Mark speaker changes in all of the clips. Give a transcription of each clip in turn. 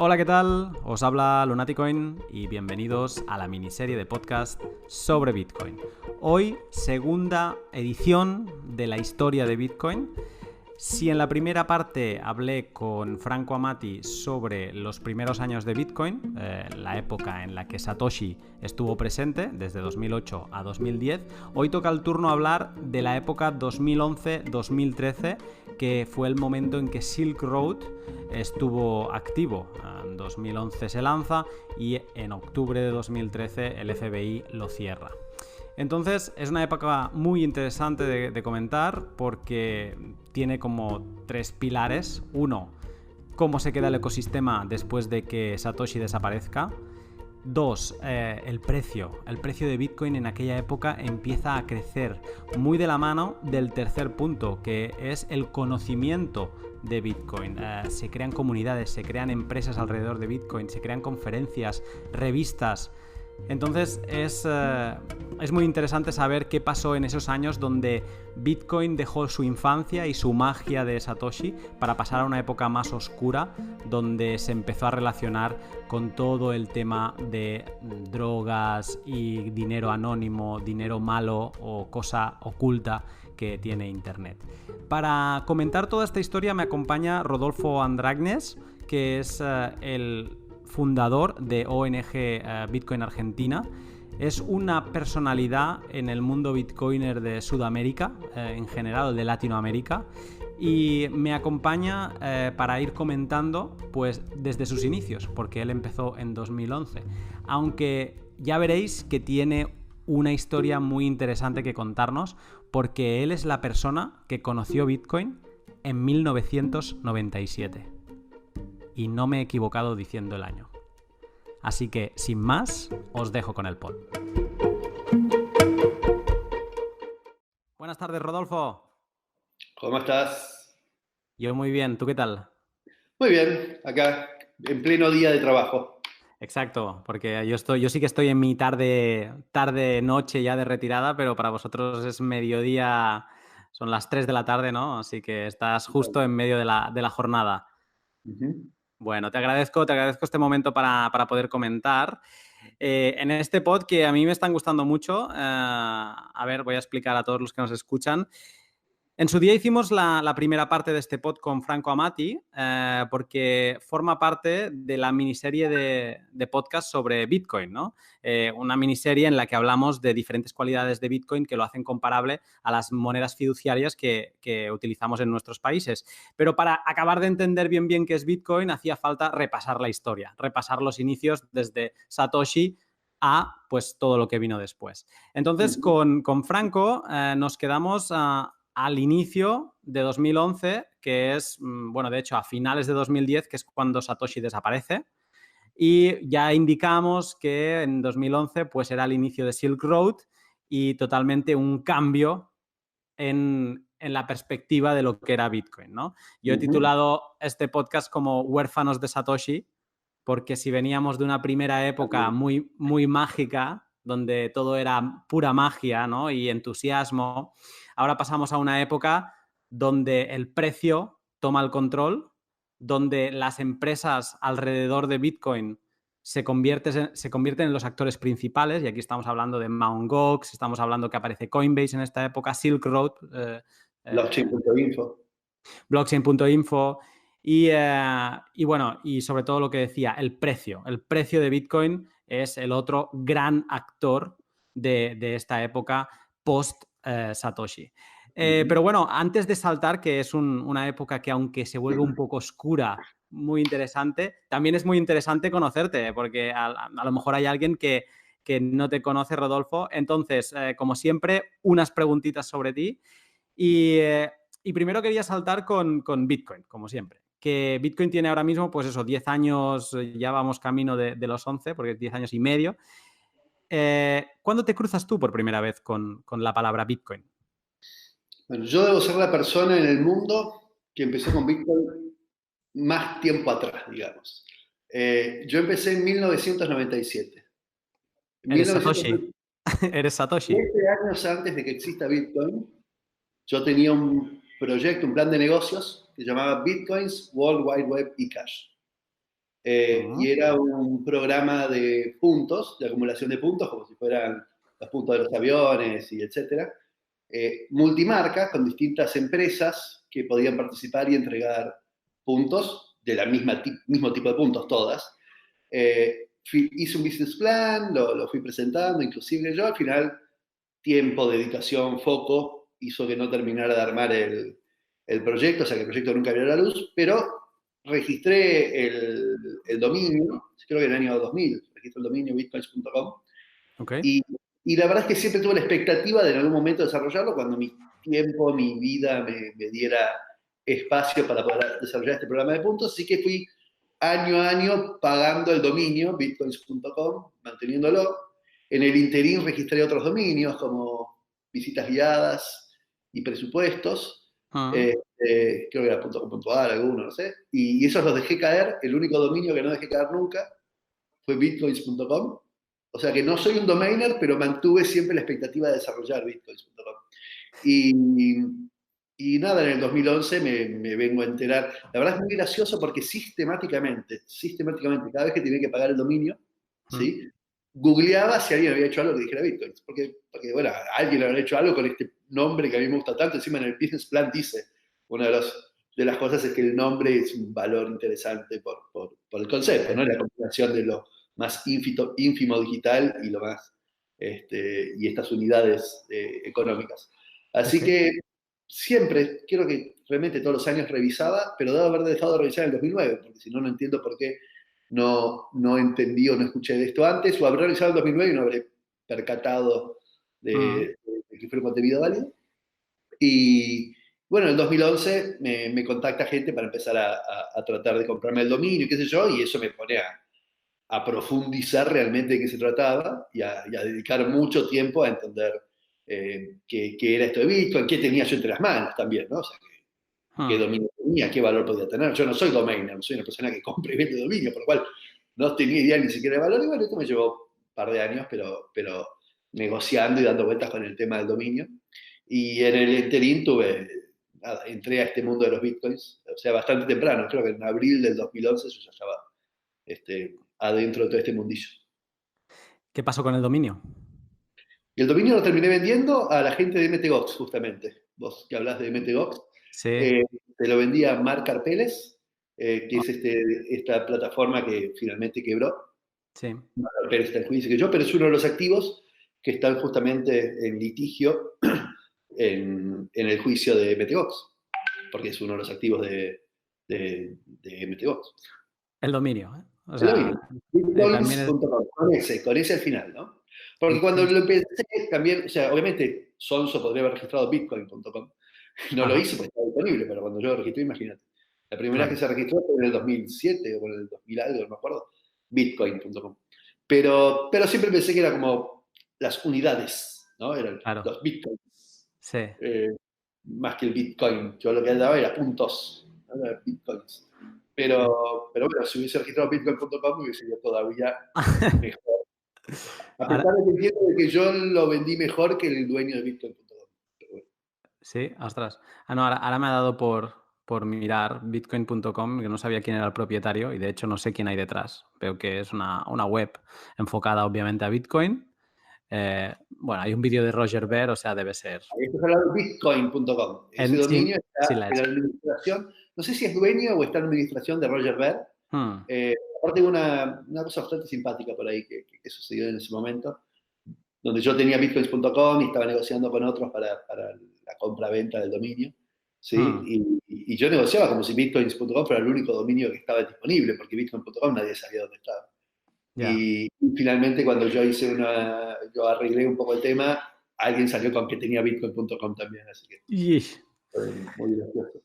Speaker 1: Hola, ¿qué tal? Os habla Lunaticoin y bienvenidos a la miniserie de podcast sobre Bitcoin. Hoy, segunda edición de la historia de Bitcoin. Si en la primera parte hablé con Franco Amati sobre los primeros años de Bitcoin, la época en la que Satoshi estuvo presente, desde 2008 a 2010, hoy toca el turno hablar de la época 2011-2013, que fue el momento en que Silk Road estuvo activo. En 2011 se lanza y en octubre de 2013 el FBI lo cierra. Entonces es una época muy interesante de comentar porque tiene como tres pilares. Uno, cómo se queda el ecosistema después de que Satoshi desaparezca. Dos, el precio de Bitcoin en aquella época empieza a crecer muy de la mano del tercer punto, que es el conocimiento de Bitcoin. Se crean comunidades, se crean empresas alrededor de Bitcoin, se crean conferencias, revistas. Entonces es muy interesante saber qué pasó en esos años donde Bitcoin dejó su infancia y su magia de Satoshi para pasar a una época más oscura, donde se empezó a relacionar con todo el tema de drogas y dinero anónimo, dinero malo o cosa oculta que tiene Internet. Para comentar toda esta historia me acompaña Rodolfo Andragnes, que es el fundador de ONG Bitcoin Argentina. Es una personalidad en el mundo bitcoiner de Sudamérica, en general de Latinoamérica, y me acompaña para ir comentando pues desde sus inicios, porque él empezó en 2011. Aunque ya veréis que tiene una historia muy interesante que contarnos, porque él es la persona que conoció Bitcoin en 1997. Y no me he equivocado diciendo el año. Así que, sin más, os dejo con el pod. Buenas tardes, Rodolfo.
Speaker 2: ¿Cómo estás?
Speaker 1: Yo muy bien, ¿tú qué tal?
Speaker 2: Muy bien, acá en pleno día de trabajo.
Speaker 1: Exacto, porque yo sí que estoy en mi tarde-noche ya de retirada, pero para vosotros es mediodía, son las 3 de la tarde, ¿no? Así que estás justo en medio de la jornada.
Speaker 2: Ujú.
Speaker 1: Bueno, te agradezco este momento para poder comentar. En este pod que a mí me están gustando mucho, a ver, voy a explicar a todos los que nos escuchan. En su día hicimos la primera parte de este pod con Franco Amati, porque forma parte de la miniserie de podcast sobre Bitcoin, ¿no? Una miniserie en la que hablamos de diferentes cualidades de Bitcoin que lo hacen comparable a las monedas fiduciarias que utilizamos en nuestros países. Pero para acabar de entender bien qué es Bitcoin, hacía falta repasar la historia, repasar los inicios desde Satoshi a pues todo lo que vino después. Entonces, con Franco nos quedamos al inicio de 2011, que es, bueno, de hecho, a finales de 2010, que es cuando Satoshi desaparece. Y ya indicamos que en 2011 pues era el inicio de Silk Road y totalmente un cambio en la perspectiva de lo que era Bitcoin, ¿no? Yo he titulado este podcast como Huérfanos de Satoshi, porque si veníamos de una primera época muy mágica, donde todo era pura magia, ¿no? Y entusiasmo, ahora pasamos a una época donde el precio toma el control, donde las empresas alrededor de Bitcoin se convierten en los actores principales, y aquí estamos hablando de Mt. Gox, estamos hablando que aparece Coinbase en esta época, Silk Road,
Speaker 2: Blockchain.info.
Speaker 1: blockchain.info y bueno, y sobre todo lo que decía, el precio de Bitcoin es el otro gran actor de esta época post Satoshi. Pero bueno, antes de saltar, que es una época que aunque se vuelve un poco oscura, muy interesante, también es muy interesante conocerte, porque a lo mejor hay alguien que no te conoce, Rodolfo. Entonces, como siempre, unas preguntitas sobre ti. Y primero quería saltar con Bitcoin, como siempre. Que Bitcoin tiene ahora mismo, pues eso, 10 años, ya vamos camino de los 11, porque es 10 años y medio. ¿Cuándo te cruzas tú por primera vez con la palabra Bitcoin?
Speaker 2: Bueno, yo debo ser la persona en el mundo que empezó con Bitcoin más tiempo atrás, digamos. Yo empecé en 1997. En
Speaker 1: ¿Eres Satoshi?
Speaker 2: 1997,
Speaker 1: ¿Eres Satoshi?
Speaker 2: 7 años antes de que exista Bitcoin, yo tenía un proyecto, un plan de negocios que llamaba Bitcoins World Wide Web y Cash. y era un programa de puntos, de acumulación de puntos, como si fueran los puntos de los aviones y etcétera, multimarca con distintas empresas que podían participar y entregar puntos de la mismo tipo de puntos, todas. Hice un business plan, lo fui presentando, inclusive yo al final, tiempo, dedicación, foco, hizo que no terminara de armar el proyecto, o sea que el proyecto nunca vio la luz, pero registré el dominio, creo que en el año 2000, registré el dominio bitcoins.com,
Speaker 1: Ok.
Speaker 2: y la verdad es que siempre tuve la expectativa de en algún momento desarrollarlo cuando mi tiempo, mi vida me diera espacio para poder desarrollar este programa de puntos, así que fui año a año pagando el dominio bitcoins.com, manteniéndolo. En el interín registré otros dominios como visitas guiadas y presupuestos. Creo que era .com.ar, alguno, no sé. Y esos los dejé caer. El único dominio que no dejé caer nunca fue bitcoins.com. O sea que no soy un domainer, pero mantuve siempre la expectativa de desarrollar bitcoins.com. Y, y nada, en el 2011 me vengo a enterar. La verdad es muy gracioso porque sistemáticamente, cada vez que tenía que pagar el dominio, ¿sí? Googleaba si alguien había hecho algo que dijera bitcoins. Porque bueno, alguien había hecho algo con este nombre que a mí me gusta tanto. Encima en el business plan dice, una de las cosas es que el nombre es un valor interesante por el concepto, ¿no? La combinación de lo más ínfimo digital y lo más, y estas unidades económicas. Así
Speaker 1: Ok.
Speaker 2: que siempre, creo que realmente todos los años revisaba, pero debo haber dejado de revisar en el 2009, porque si no, no entiendo por qué no entendí o no escuché de esto antes, o habré revisado en el 2009 y no habré percatado de que fue un contenido válido. Y bueno, en el 2011 me contacta gente para empezar a tratar de comprarme el dominio, qué sé yo, y eso me pone a profundizar realmente de qué se trataba y a dedicar mucho tiempo a entender qué era esto de Bitcoin, qué tenía yo entre las manos también, ¿no? O sea, qué dominio tenía, qué valor podía tener. Yo no soy domainer, no soy una persona que compre y vende dominio, por lo cual no tenía idea ni siquiera de valor. Y bueno, esto me llevó un par de años, pero negociando y dando vueltas con el tema del dominio. Y en el interín nada, entré a este mundo de los bitcoins, o sea, bastante temprano, creo que en abril del 2011 yo ya estaba adentro de todo este mundillo.
Speaker 1: ¿Qué pasó con el dominio?
Speaker 2: Y el dominio lo terminé vendiendo a la gente de MTGOX, justamente. Vos que hablas de MTGOX,
Speaker 1: Sí.
Speaker 2: eh, te lo vendía Marc Carpeles, que
Speaker 1: Ah,
Speaker 2: es esta plataforma que finalmente quebró.
Speaker 1: sí.
Speaker 2: Marc Carpeles está en juicio que yo, pero es uno de los activos que están justamente en litigio en el juicio de MTGOX, porque es uno de los activos de MTGOX.
Speaker 1: El dominio, ¿eh? O
Speaker 2: Es lo
Speaker 1: sea,
Speaker 2: mismo. Bitcoins.com,
Speaker 1: también
Speaker 2: con ese al final, ¿no? Porque cuando
Speaker 1: Bitcoin.
Speaker 2: lo empecé también, o sea, obviamente Sonso podría haber registrado Bitcoin.com. No lo
Speaker 1: Ajá,
Speaker 2: hice porque estaba disponible, pero cuando yo lo registré, imagínate. La primera vez que
Speaker 1: claro.
Speaker 2: se registró fue en el 2007 o en el 2000 algo, no me acuerdo. Bitcoin.com. Pero siempre pensé que era como las unidades, ¿no? Eran
Speaker 1: Claro.
Speaker 2: los Bitcoins.
Speaker 1: Sí.
Speaker 2: eh, Más que el Bitcoin. Yo lo que daba era puntos, ¿no? Era Bitcoins.
Speaker 1: Sí.
Speaker 2: Pero bueno, si hubiese registrado Bitcoin.com hubiese sido todavía mejor. A
Speaker 1: Ahora,
Speaker 2: pesar de que entiendo de que yo lo vendí mejor que el dueño de Bitcoin.com. Pero bueno.
Speaker 1: sí, ostras. Ah, no, ahora me ha dado por mirar bitcoin.com, que no sabía quién era el propietario y de hecho no sé quién hay detrás. Veo que es una web enfocada obviamente a Bitcoin. Bueno, hay un vídeo de Roger Ver, o sea, debe ser.
Speaker 2: Esto es hablando de Bitcoin.com. Ese
Speaker 1: Sí,
Speaker 2: dominio
Speaker 1: sí,
Speaker 2: está
Speaker 1: la he
Speaker 2: en la
Speaker 1: hecho.
Speaker 2: administración, no sé si es dueño o está en administración de Roger Ver.
Speaker 1: Hmm,
Speaker 2: Aparte de una cosa bastante simpática por ahí que sucedió en ese momento, donde yo tenía bitcoins.com y estaba negociando con otros para la compra-venta del dominio, ¿sí?
Speaker 1: hmm,
Speaker 2: Y yo negociaba como si bitcoins.com fuera el único dominio que estaba disponible, porque bitcoin.com nadie sabía dónde estaba.
Speaker 1: ya.
Speaker 2: Y finalmente cuando yo arreglé un poco el tema, alguien salió con que tenía bitcoin.com también, así que
Speaker 1: Ish.
Speaker 2: fue muy gracioso.
Speaker 1: Bueno,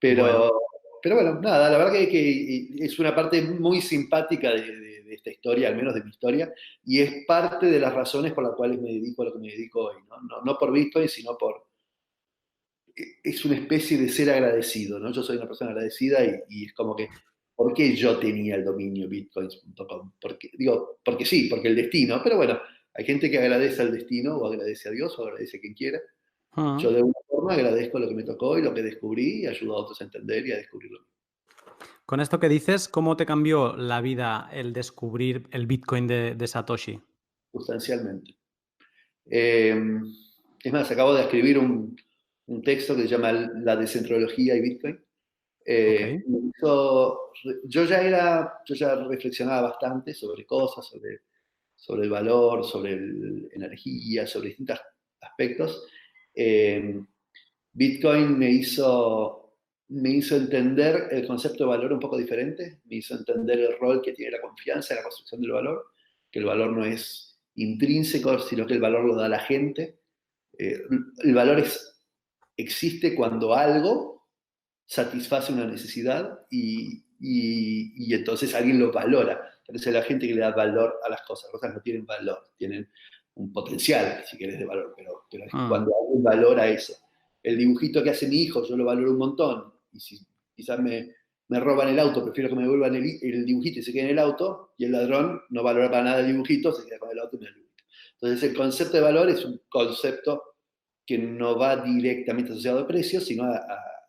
Speaker 2: Pero, pero bueno, nada, la verdad que es una parte muy simpática de esta historia, al menos de mi historia, y es parte de las razones por las cuales me dedico a lo que me dedico hoy, ¿no? No por Bitcoin, sino es una especie de ser agradecido, ¿no? Yo soy una persona agradecida y es como que, ¿por qué yo tenía el dominio bitcoins.com? Porque sí, porque el destino, pero bueno, hay gente que agradece al destino o agradece a Dios o agradece a quien quiera. Yo
Speaker 1: hmm.
Speaker 2: de alguna forma agradezco lo que me tocó y lo que descubrí y ayudo a otros a entender y a descubrirlo.
Speaker 1: Con esto que dices, ¿cómo te cambió la vida el descubrir el Bitcoin de Satoshi?
Speaker 2: sustancialmente. Eh, es más, acabo de escribir un texto que se llama La descentrología y Bitcoin.
Speaker 1: Ok.
Speaker 2: Yo ya reflexionaba bastante sobre cosas, sobre el valor, sobre energía, sobre distintos aspectos. Eh, Bitcoin me hizo entender el concepto de valor un poco diferente, me hizo entender el rol que tiene la confianza en la construcción del valor, que el valor no es intrínseco, sino que el valor lo da la gente. Eh, el valor existe cuando algo satisface una necesidad y entonces alguien lo valora. Entonces la gente que le da valor a las cosas no tienen valor, tienen un potencial, si querés, de valor, pero es
Speaker 1: Mm,
Speaker 2: cuando alguien valora eso. El dibujito que hace mi hijo, yo lo valoro un montón, y si quizás me roban el auto, prefiero que me devuelvan el dibujito y se quede en el auto, y el ladrón no valora para nada el dibujito, se queda con el auto y me da el dibujito. Entonces el concepto de valor es un concepto que no va directamente asociado al precio, sino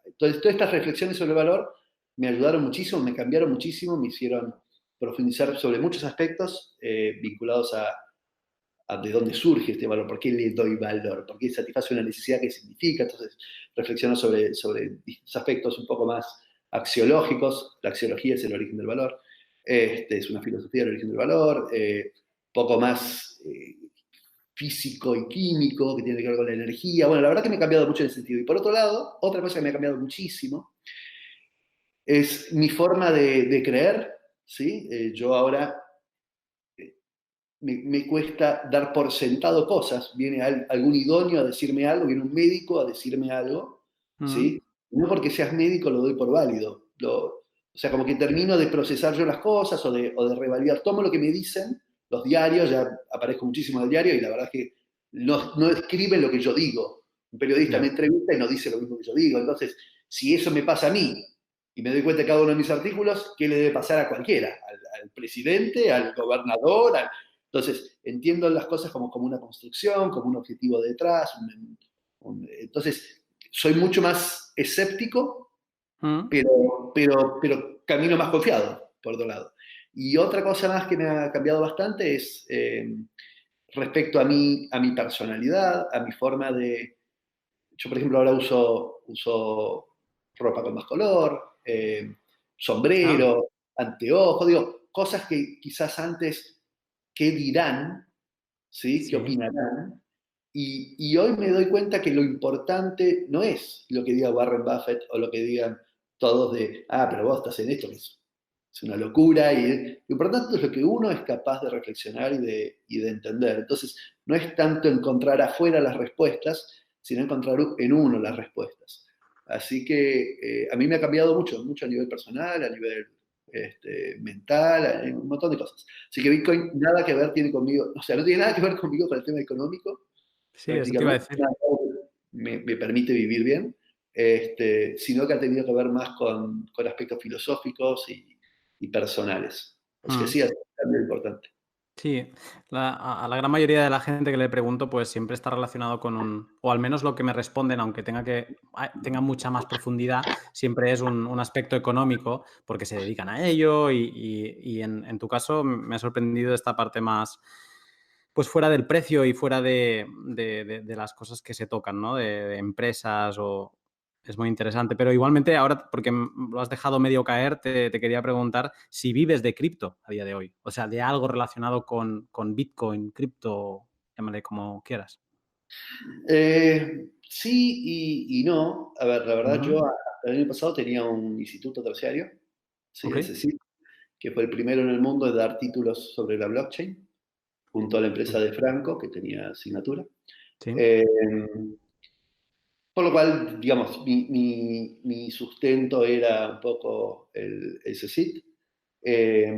Speaker 2: entonces, todas estas reflexiones sobre el valor me ayudaron muchísimo, me cambiaron muchísimo, me hicieron profundizar sobre muchos aspectos vinculados a de dónde surge este valor, por qué le doy valor, por qué satisface una necesidad que significa. Entonces, reflexiono sobre distintos aspectos un poco más axiológicos. La axiología es el origen del valor, es una filosofía del origen del valor, poco más físico y químico, que tiene que ver con la energía. Bueno, la verdad que me ha cambiado mucho en ese sentido. Y por otro lado, otra cosa que me ha cambiado muchísimo es mi forma de creer, ¿sí? Yo ahora me cuesta dar por sentado cosas. Viene algún idóneo a decirme algo, viene un médico a decirme algo,
Speaker 1: mm,
Speaker 2: ¿sí? No porque seas médico lo doy por válido. O sea, como que termino de procesar yo las cosas o de revalidar. Tomo lo que me dicen los diarios, ya aparezco muchísimo en el diario y la verdad es que no escriben lo que yo digo. Un periodista me
Speaker 1: ya.
Speaker 2: entrevista y no dice lo mismo que yo digo. Entonces, si eso me pasa a mí y me doy cuenta de cada uno de mis artículos, ¿qué le debe pasar a cualquiera? Al presidente, al gobernador, entonces, entiendo las cosas como una construcción, como un objetivo detrás. Entonces, soy mucho más escéptico,
Speaker 1: Mm,
Speaker 2: pero camino más confiado, por otro lado. Y otra cosa más que me ha cambiado bastante es respecto a mi personalidad, a mi forma de... Yo, por ejemplo, ahora uso ropa con más color,
Speaker 1: ah,
Speaker 2: sombrero, anteojos, digo, cosas que quizás antes, ¿qué dirán? ¿Sí? ¿Qué
Speaker 1: sí.
Speaker 2: opinarán? Y hoy me doy cuenta que lo importante no es lo que diga Warren Buffett o lo que digan todos de, pero vos estás en esto, que es una locura. Lo importante es lo que uno es capaz de reflexionar y de entender. Entonces, no es tanto encontrar afuera las respuestas, sino encontrar en uno las respuestas. Así que a mí me ha cambiado mucho, mucho a nivel personal, a nivel mental, un montón de cosas. Así que Bitcoin nada que ver tiene conmigo, o sea, no tiene nada que ver conmigo con el tema económico,
Speaker 1: Sí, eso te iba a
Speaker 2: prácticamente,
Speaker 1: decir.
Speaker 2: nada me permite vivir bien, sino que ha tenido que ver más con aspectos filosóficos y personales. Así que
Speaker 1: Mm.
Speaker 2: sí, es un cambio importante.
Speaker 1: Sí, a la gran mayoría de la gente que le pregunto, pues siempre está relacionado con o al menos lo que me responden, aunque tenga mucha más profundidad, siempre es un aspecto económico, porque se dedican a ello y en tu caso me ha sorprendido esta parte más, pues fuera del precio y fuera de las cosas que se tocan, ¿no? De empresas o... Es muy interesante, pero igualmente ahora, porque lo has dejado medio caer, te quería preguntar si vives de cripto a día de hoy, o sea, de algo relacionado con Bitcoin, cripto, llámale como quieras.
Speaker 2: Sí y no. A ver, la verdad,
Speaker 1: Ujú.
Speaker 2: yo hasta el año pasado tenía un instituto terciario, ¿sí?
Speaker 1: Ok,
Speaker 2: El CECIT, que fue el primero en el mundo de dar títulos sobre la blockchain, junto a la empresa
Speaker 1: sí,
Speaker 2: de Franco, que tenía asignatura.
Speaker 1: sí.
Speaker 2: Eh, por lo cual, digamos, mi sustento era un poco el CECIT. Eh,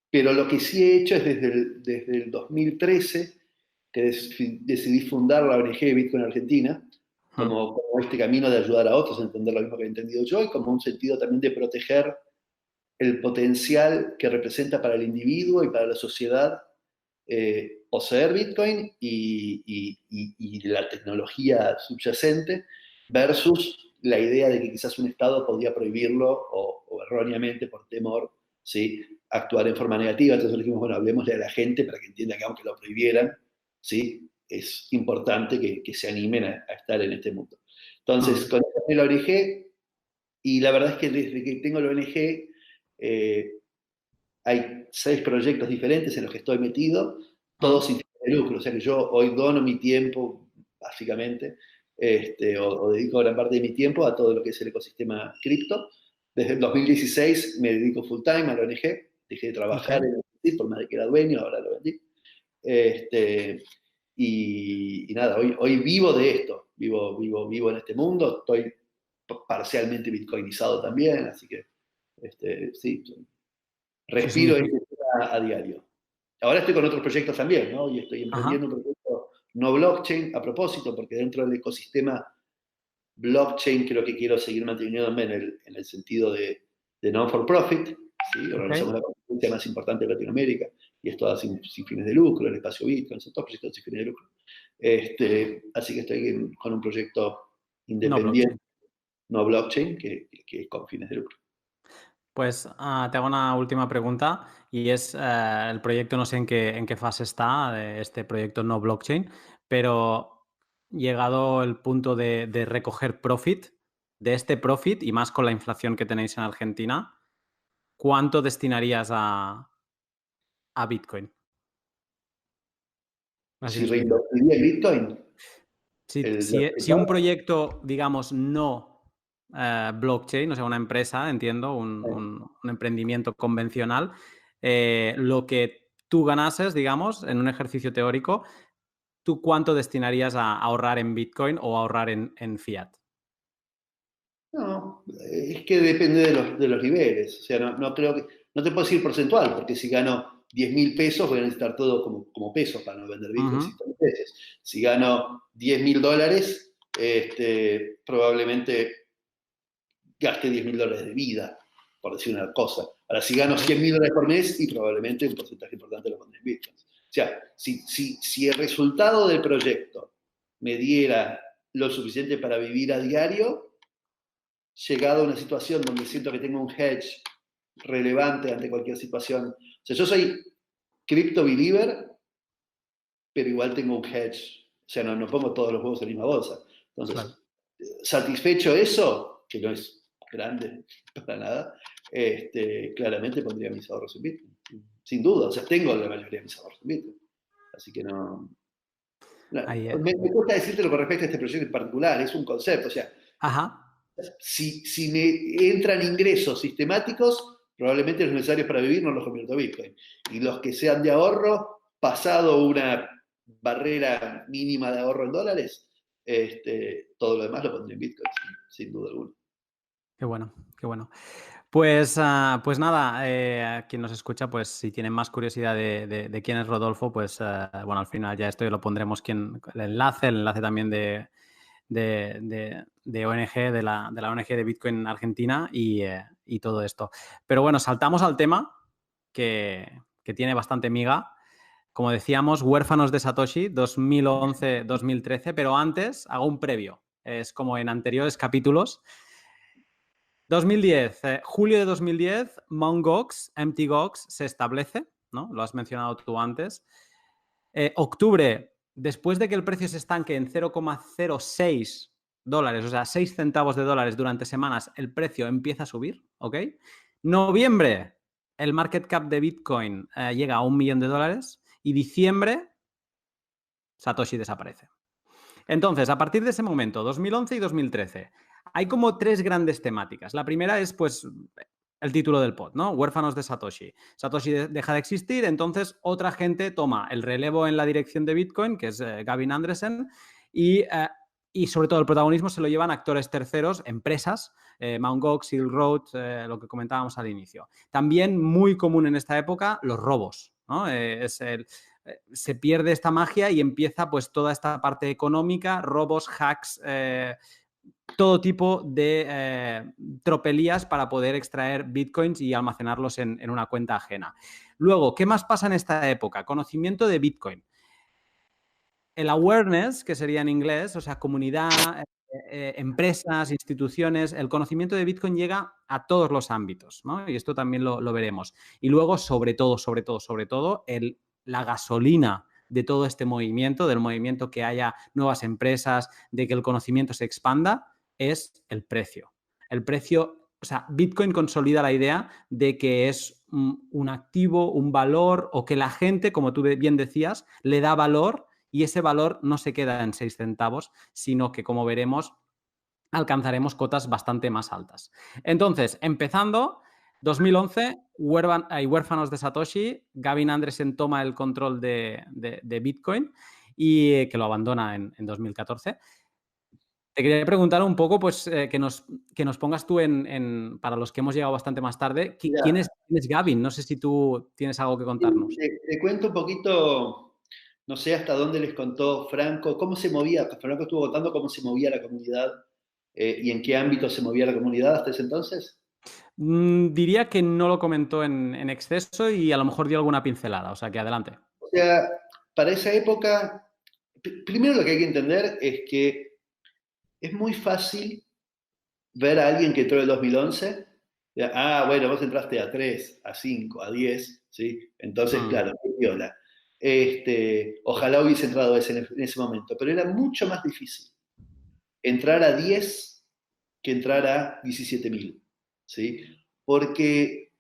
Speaker 2: pero lo que sí he hecho es desde el 2013 que decidí fundar la ONG Bitcoin Argentina,
Speaker 1: Mm,
Speaker 2: como este camino de ayudar a otros a entender lo mismo que he entendido yo y como un sentido también de proteger el potencial que representa para el individuo y para la sociedad poseer Bitcoin y la tecnología subyacente versus la idea de que quizás un Estado podía prohibirlo o erróneamente por temor, ¿sí? Actuar en forma negativa. Entonces dijimos, bueno, hablemosle a la gente para que entienda que aunque lo prohibieran, ¿sí? Es importante que se animen a estar en este mundo. Entonces, con esto la ONG, y la verdad es que desde que tengo la ONG, hay 6 proyectos diferentes en los que estoy metido, todos sin fines de lucro. O sea que yo hoy dono mi tiempo, básicamente, o dedico gran parte de mi tiempo a todo lo que es el ecosistema cripto. Desde el 2016 me dedico full time a la ONG, dejé de trabajar en el por más de que era dueño, ahora lo vendí. Y nada, hoy vivo de esto, vivo en este mundo, estoy parcialmente bitcoinizado también, así que sí, respiro a diario. Ahora estoy con otros proyectos también, ¿no? Y estoy emprendiendo un proyecto no blockchain a propósito, porque dentro del ecosistema blockchain creo que quiero seguir manteniéndome en el sentido de non-for-profit, ¿sí? Organizamos la conferencia más importante de Latinoamérica, y es toda sin fines de lucro, el espacio Bitcoin, son todos proyectos sin fines de lucro. Así que estoy con un proyecto independiente, no blockchain, que es con fines de lucro.
Speaker 1: Pues te hago una última pregunta y es el proyecto, no sé en qué fase está, de este proyecto no blockchain, pero llegado el punto de recoger profit, de este profit y más con la inflación que tenéis en Argentina, ¿cuánto destinarías a Bitcoin? No sé si
Speaker 2: Si
Speaker 1: me explico.
Speaker 2: reinvertiría en Bitcoin,
Speaker 1: Si un proyecto, digamos, no blockchain, o sea, una empresa, entiendo, un emprendimiento convencional, lo que tú ganases, digamos, en un ejercicio teórico, ¿tú cuánto destinarías a ahorrar en Bitcoin o ahorrar en fiat?
Speaker 2: no, es que depende de los niveles. O sea, no creo que. No te puedo decir porcentual, porque si gano 10.000 pesos, voy a necesitar todo como pesos para no vender Bitcoin
Speaker 1: Ujú.
Speaker 2: 100 veces. Si gano $10.000, probablemente gaste $10.000 de vida, por decir una cosa. Ahora, si gano $100.000 por mes, y probablemente un porcentaje importante lo pondré en Bitcoin. O sea, si el resultado del proyecto me diera lo suficiente para vivir a diario, llegado a una situación donde siento que tengo un hedge relevante ante cualquier situación. O sea, yo soy crypto believer, pero igual tengo un hedge. O sea, no pongo todos los huevos en la misma bolsa. Entonces,
Speaker 1: Claro.
Speaker 2: satisfecho eso, que no es grande para nada, claramente pondría mis ahorros en Bitcoin. Sin duda, o sea, tengo la mayoría de mis ahorros en Bitcoin. Así que no.
Speaker 1: Ahí,
Speaker 2: Me cuesta decírtelo con respecto a este proyecto en particular, es un concepto. O sea,
Speaker 1: Ajá.
Speaker 2: si me entran ingresos sistemáticos, probablemente los necesarios para vivir no los convierto a Bitcoin. Y los que sean de ahorro, pasado una barrera mínima de ahorro en dólares, todo lo demás lo pondré en Bitcoin, sin duda alguna.
Speaker 1: Qué bueno, qué bueno. Pues nada, quien nos escucha, pues si tienen más curiosidad de quién es Rodolfo, pues bueno, al final ya esto lo pondremos el enlace también de ONG, de la ONG de Bitcoin Argentina y todo esto. Pero bueno, saltamos al tema que tiene bastante miga. Como decíamos, Huérfanos de Satoshi, 2011-2013, pero antes hago un previo. Es como en anteriores capítulos. 2010, julio de 2010, Mt. Gox, Mt. Gox se establece, ¿no? Lo has mencionado tú antes. Octubre, después de que el precio se estanque en 0,06 dólares, o sea, 6 centavos de dólares durante semanas, el precio empieza a subir, ¿ok? Noviembre, el market cap de Bitcoin llega a $1 millón y diciembre, Satoshi desaparece. Entonces, a partir de ese momento, 2011 y 2013, hay como 3 grandes temáticas. La primera es, pues, el título del pod, ¿no? Huérfanos de Satoshi. Satoshi deja de existir, entonces otra gente toma el relevo en la dirección de Bitcoin, que es Gavin Andresen, y sobre todo el protagonismo se lo llevan actores terceros, empresas, Mt. Gox, Silk Road, lo que comentábamos al inicio. También muy común en esta época los robos, ¿no? Se pierde esta magia y empieza pues toda esta parte económica, robos, hacks, todo tipo de tropelías para poder extraer bitcoins y almacenarlos en una cuenta ajena. Luego, ¿qué más pasa en esta época? Conocimiento de Bitcoin. El awareness, que sería en inglés, o sea, comunidad, empresas, instituciones, el conocimiento de Bitcoin llega a todos los ámbitos, ¿no? Y esto también lo veremos. Y luego, sobre todo, la gasolina de todo este movimiento, del movimiento que haya nuevas empresas, de que el conocimiento se expanda, es el precio. El precio, o sea, Bitcoin consolida la idea de que es un activo, un valor, o que la gente, como tú bien decías, le da valor, y ese valor no se queda en 6 centavos, sino que, como veremos, alcanzaremos cotas bastante más altas. Entonces, empezando, 2011, Huérfanos de Satoshi, Gavin Andresen toma el control de Bitcoin y que lo abandona en 2014. Te quería preguntar un poco, pues, que nos pongas tú para los que hemos llegado bastante más tarde, ¿quién
Speaker 2: Mira,
Speaker 1: es Gavin? No sé si tú tienes algo que contarnos.
Speaker 2: te cuento un poquito, no sé hasta dónde les contó Franco, cómo se movía, Franco estuvo contando cómo se movía la comunidad y en qué ámbito se movía la comunidad hasta ese entonces.
Speaker 1: Diría que no lo comentó en exceso y a lo mejor dio alguna pincelada, o sea que adelante.
Speaker 2: O sea, para esa época, primero lo que hay que entender es que es muy fácil ver a alguien que entró en el 2011, bueno, vos entraste a 3, a 5, a 10, ¿sí? Entonces,
Speaker 1: Mm,
Speaker 2: claro, qué viola. Ojalá hubiese entrado en ese momento, pero era mucho más difícil entrar a 10 que entrar a 17.000, ¿sí? Porque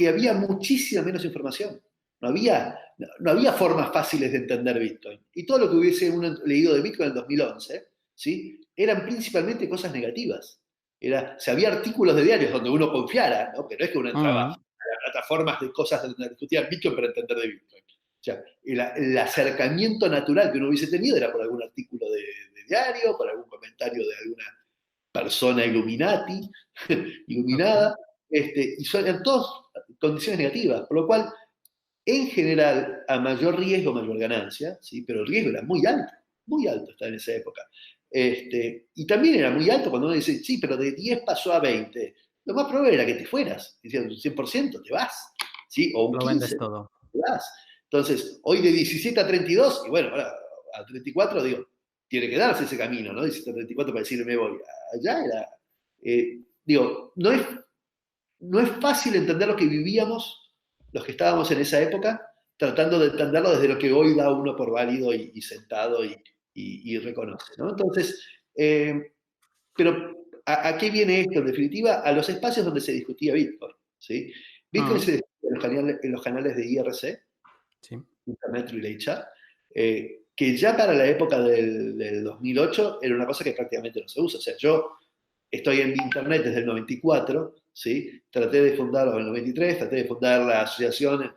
Speaker 2: había muchísima menos información. No había formas fáciles de entender Bitcoin. Y todo lo que hubiese uno leído de Bitcoin en el 2011, ¿sí? Eran principalmente cosas negativas. Si había artículos de diarios donde uno confiara, ¿no? Pero es que uno entraba a
Speaker 1: mm,
Speaker 2: las plataformas de cosas donde discutían Bitcoin para entender de Bitcoin. O sea, el acercamiento natural que uno hubiese tenido era por algún artículo de diario, por algún comentario de alguna persona Illuminati,
Speaker 1: ok.
Speaker 2: iluminada, y son todas condiciones negativas, por lo cual, en general, a mayor riesgo, mayor ganancia, ¿sí? Pero el riesgo era muy alto está en esa época. Y también era muy alto cuando uno dice, sí, pero de 10 pasó a 20. Lo más probable era que te fueras, diciendo un 100% te vas, ¿sí? O un
Speaker 1: Lo vendes
Speaker 2: 15%
Speaker 1: todo.
Speaker 2: te vas. Entonces, hoy de 17 a 32, y bueno, ahora a 34, digo, tiene que darse ese camino, ¿no? 17 a 34 para decir me voy. Allá era, digo, no es fácil entender lo que vivíamos los que estábamos en esa época, tratando de entenderlo desde lo que hoy da uno por válido y sentado y reconoce, ¿no? Entonces, pero ¿a qué viene esto? En definitiva, a los espacios donde se discutía Bitcoin, ¿sí? Bitcoin se
Speaker 1: Mm,
Speaker 2: discutía en los canales de IRC,
Speaker 1: sí.
Speaker 2: Internet Relay Chat, que ya para la época del 2008 era una cosa que prácticamente no se usa. O sea, yo estoy en Internet desde el 94, ¿sí? Traté de fundarlo en el 93, traté de fundar la asociación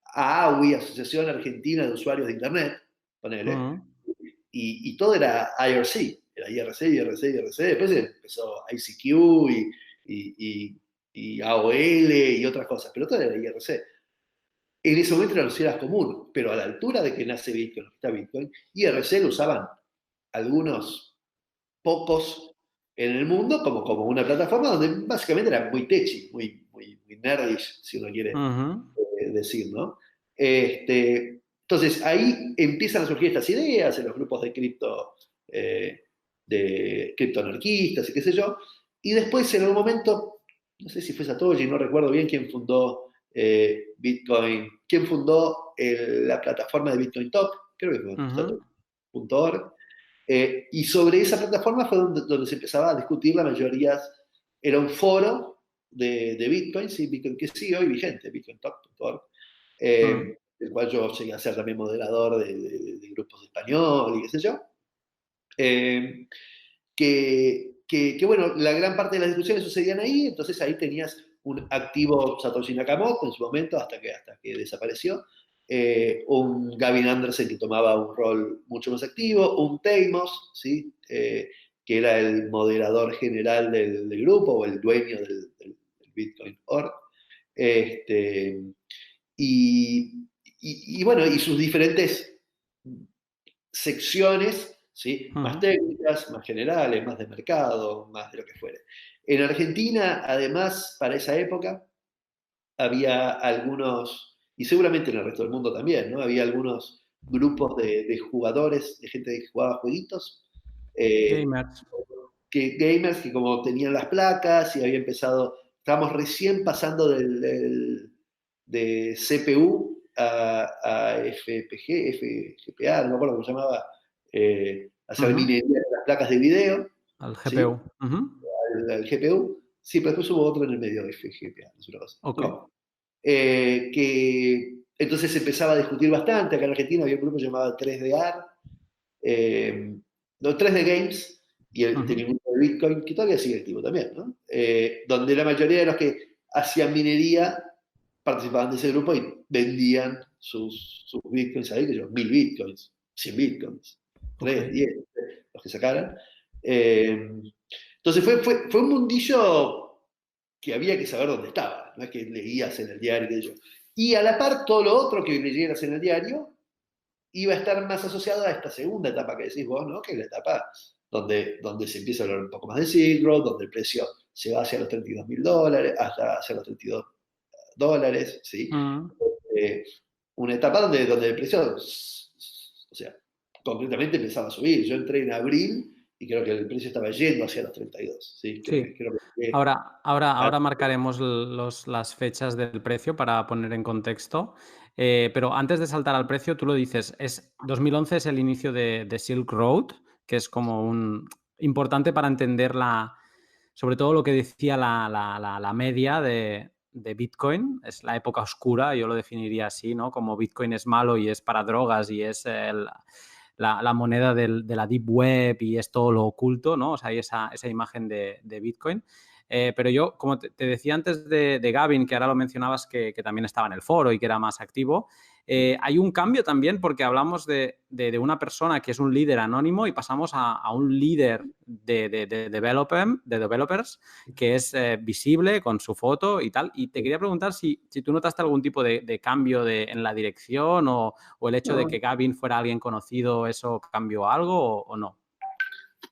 Speaker 2: AAWI, Asociación Argentina de Usuarios de Internet, ponele,
Speaker 1: Mm,
Speaker 2: y todo era IRC, era IRC, IRC, IRC, después empezó ICQ y AOL y otras cosas, pero todo era IRC. En ese momento era considerado común, pero a la altura de que nace Bitcoin, que está Bitcoin, IRC lo usaban algunos pocos en el mundo como una plataforma donde básicamente era muy techy, muy nerdish, si uno quiere
Speaker 1: ujú,
Speaker 2: decir, ¿no? Entonces ahí empiezan a surgir estas ideas en los grupos eh, de criptoanarquistas y qué sé yo, y después en algún momento, no sé si fue Satoshi, no recuerdo bien quién fundó Bitcoin, quién fundó la plataforma de Bitcoin Top, creo que fue
Speaker 1: ujú,
Speaker 2: Satoshi.org, y sobre esa plataforma fue donde se empezaba a discutir la mayoría, era un foro de Bitcoin, sí, Bitcoin que sigue hoy vigente, bitcointop.org,
Speaker 1: mm,
Speaker 2: del cual yo llegué a ser también moderador de grupos de español y qué sé yo, eh, bueno, la gran parte de las discusiones sucedían ahí, entonces ahí tenías un activo Satoshi Nakamoto en su momento, hasta que desapareció, un Gavin Anderson que tomaba un rol mucho más activo, un Teimos, ¿sí? Que era el moderador general del grupo o el dueño del Bitcoin.org. Este, y bueno, y sus diferentes secciones, ¿sí? Más
Speaker 1: ujú.
Speaker 2: técnicas, más generales, más de mercado, más de lo que fuere. En Argentina, además, para esa época, había algunos, y seguramente en el resto del mundo también, ¿no? Había algunos grupos de jugadores, de gente que jugaba jueguitos, eh,
Speaker 1: Gamers.
Speaker 2: que gamers que como tenían las placas y había empezado, estábamos recién pasando de CPU a FPGA, no me acuerdo cómo se llamaba, hacer minería de las placas de video,
Speaker 1: Al
Speaker 2: ¿sí?
Speaker 1: GPU.
Speaker 2: Al GPU. Sí, pero después hubo otro en el medio de FGPA, no es una cosa.
Speaker 1: Ok.
Speaker 2: No. Que entonces se empezaba a discutir bastante. Acá en Argentina había un grupo llamado 3DR, no, 3D Games, y tenía un grupo de Bitcoin que todavía sigue activo también, ¿no? Donde la mayoría de los que hacían minería participaban de ese grupo y vendían sus Bitcoins ahí, que yo, 1000 Bitcoins, 100 Bitcoins, 3,
Speaker 1: Ok.
Speaker 2: 10, los que sacaran. Entonces fue un mundillo que había que saber dónde estaba, no es que leías en el diario que yo. Y a la par, todo lo otro que leyeras en el diario iba a estar más asociado a esta segunda etapa que decís vos, ¿no? Que es la etapa donde se empieza a hablar un poco más de Silk Road, donde el precio se va hacia los $32.000, hasta hacia los $32, ¿sí? Una etapa donde el precio, o sea, concretamente empezaba a subir. Yo entré en abril y creo que el precio estaba yendo hacia los 32, ¿sí?
Speaker 1: Sí.
Speaker 2: Creo que
Speaker 1: Ahora marcaremos las fechas del precio para poner en contexto. Pero antes de saltar al precio, tú lo dices, 2011 es el inicio de Silk Road, que es como importante para entender sobre todo lo que decía la media de Bitcoin. Es la época oscura, yo lo definiría así, ¿no? Como Bitcoin es malo y es para drogas y es la moneda de la deep web y es todo lo oculto, ¿no? O sea, hay esa imagen de Bitcoin. Pero yo, como te decía antes de Gavin, que ahora lo mencionabas que también estaba en el foro y que era más activo, hay un cambio también porque hablamos de una persona que es un líder anónimo y pasamos a un líder de developers que es visible con su foto y tal. Y te quería preguntar si tú notaste algún tipo de cambio en la dirección o el hecho de
Speaker 2: no,
Speaker 1: que Gavin fuera alguien conocido, ¿eso cambió algo o no?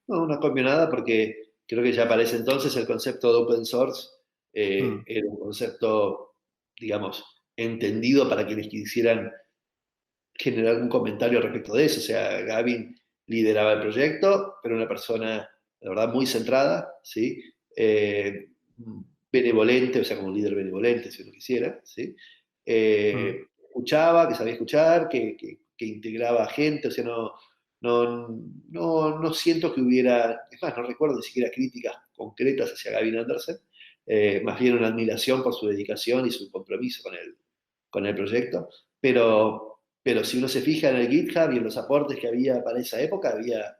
Speaker 2: no, no cambió nada porque creo que ya para ese entonces el concepto de open source era un concepto, digamos, entendido para quienes quisieran generar algún comentario respecto de eso. O sea, Gavin lideraba el proyecto, pero una persona, la verdad, muy centrada, ¿sí? Benevolente, o sea, como un líder benevolente, si uno quisiera, ¿sí? Escuchaba, que sabía escuchar, que integraba a gente, o sea, no siento que hubiera, es más, no recuerdo ni siquiera críticas concretas hacia Gavin Anderson, más bien una admiración por su dedicación y su compromiso con el proyecto, pero si uno se fija en el GitHub y en los aportes que había para esa época, había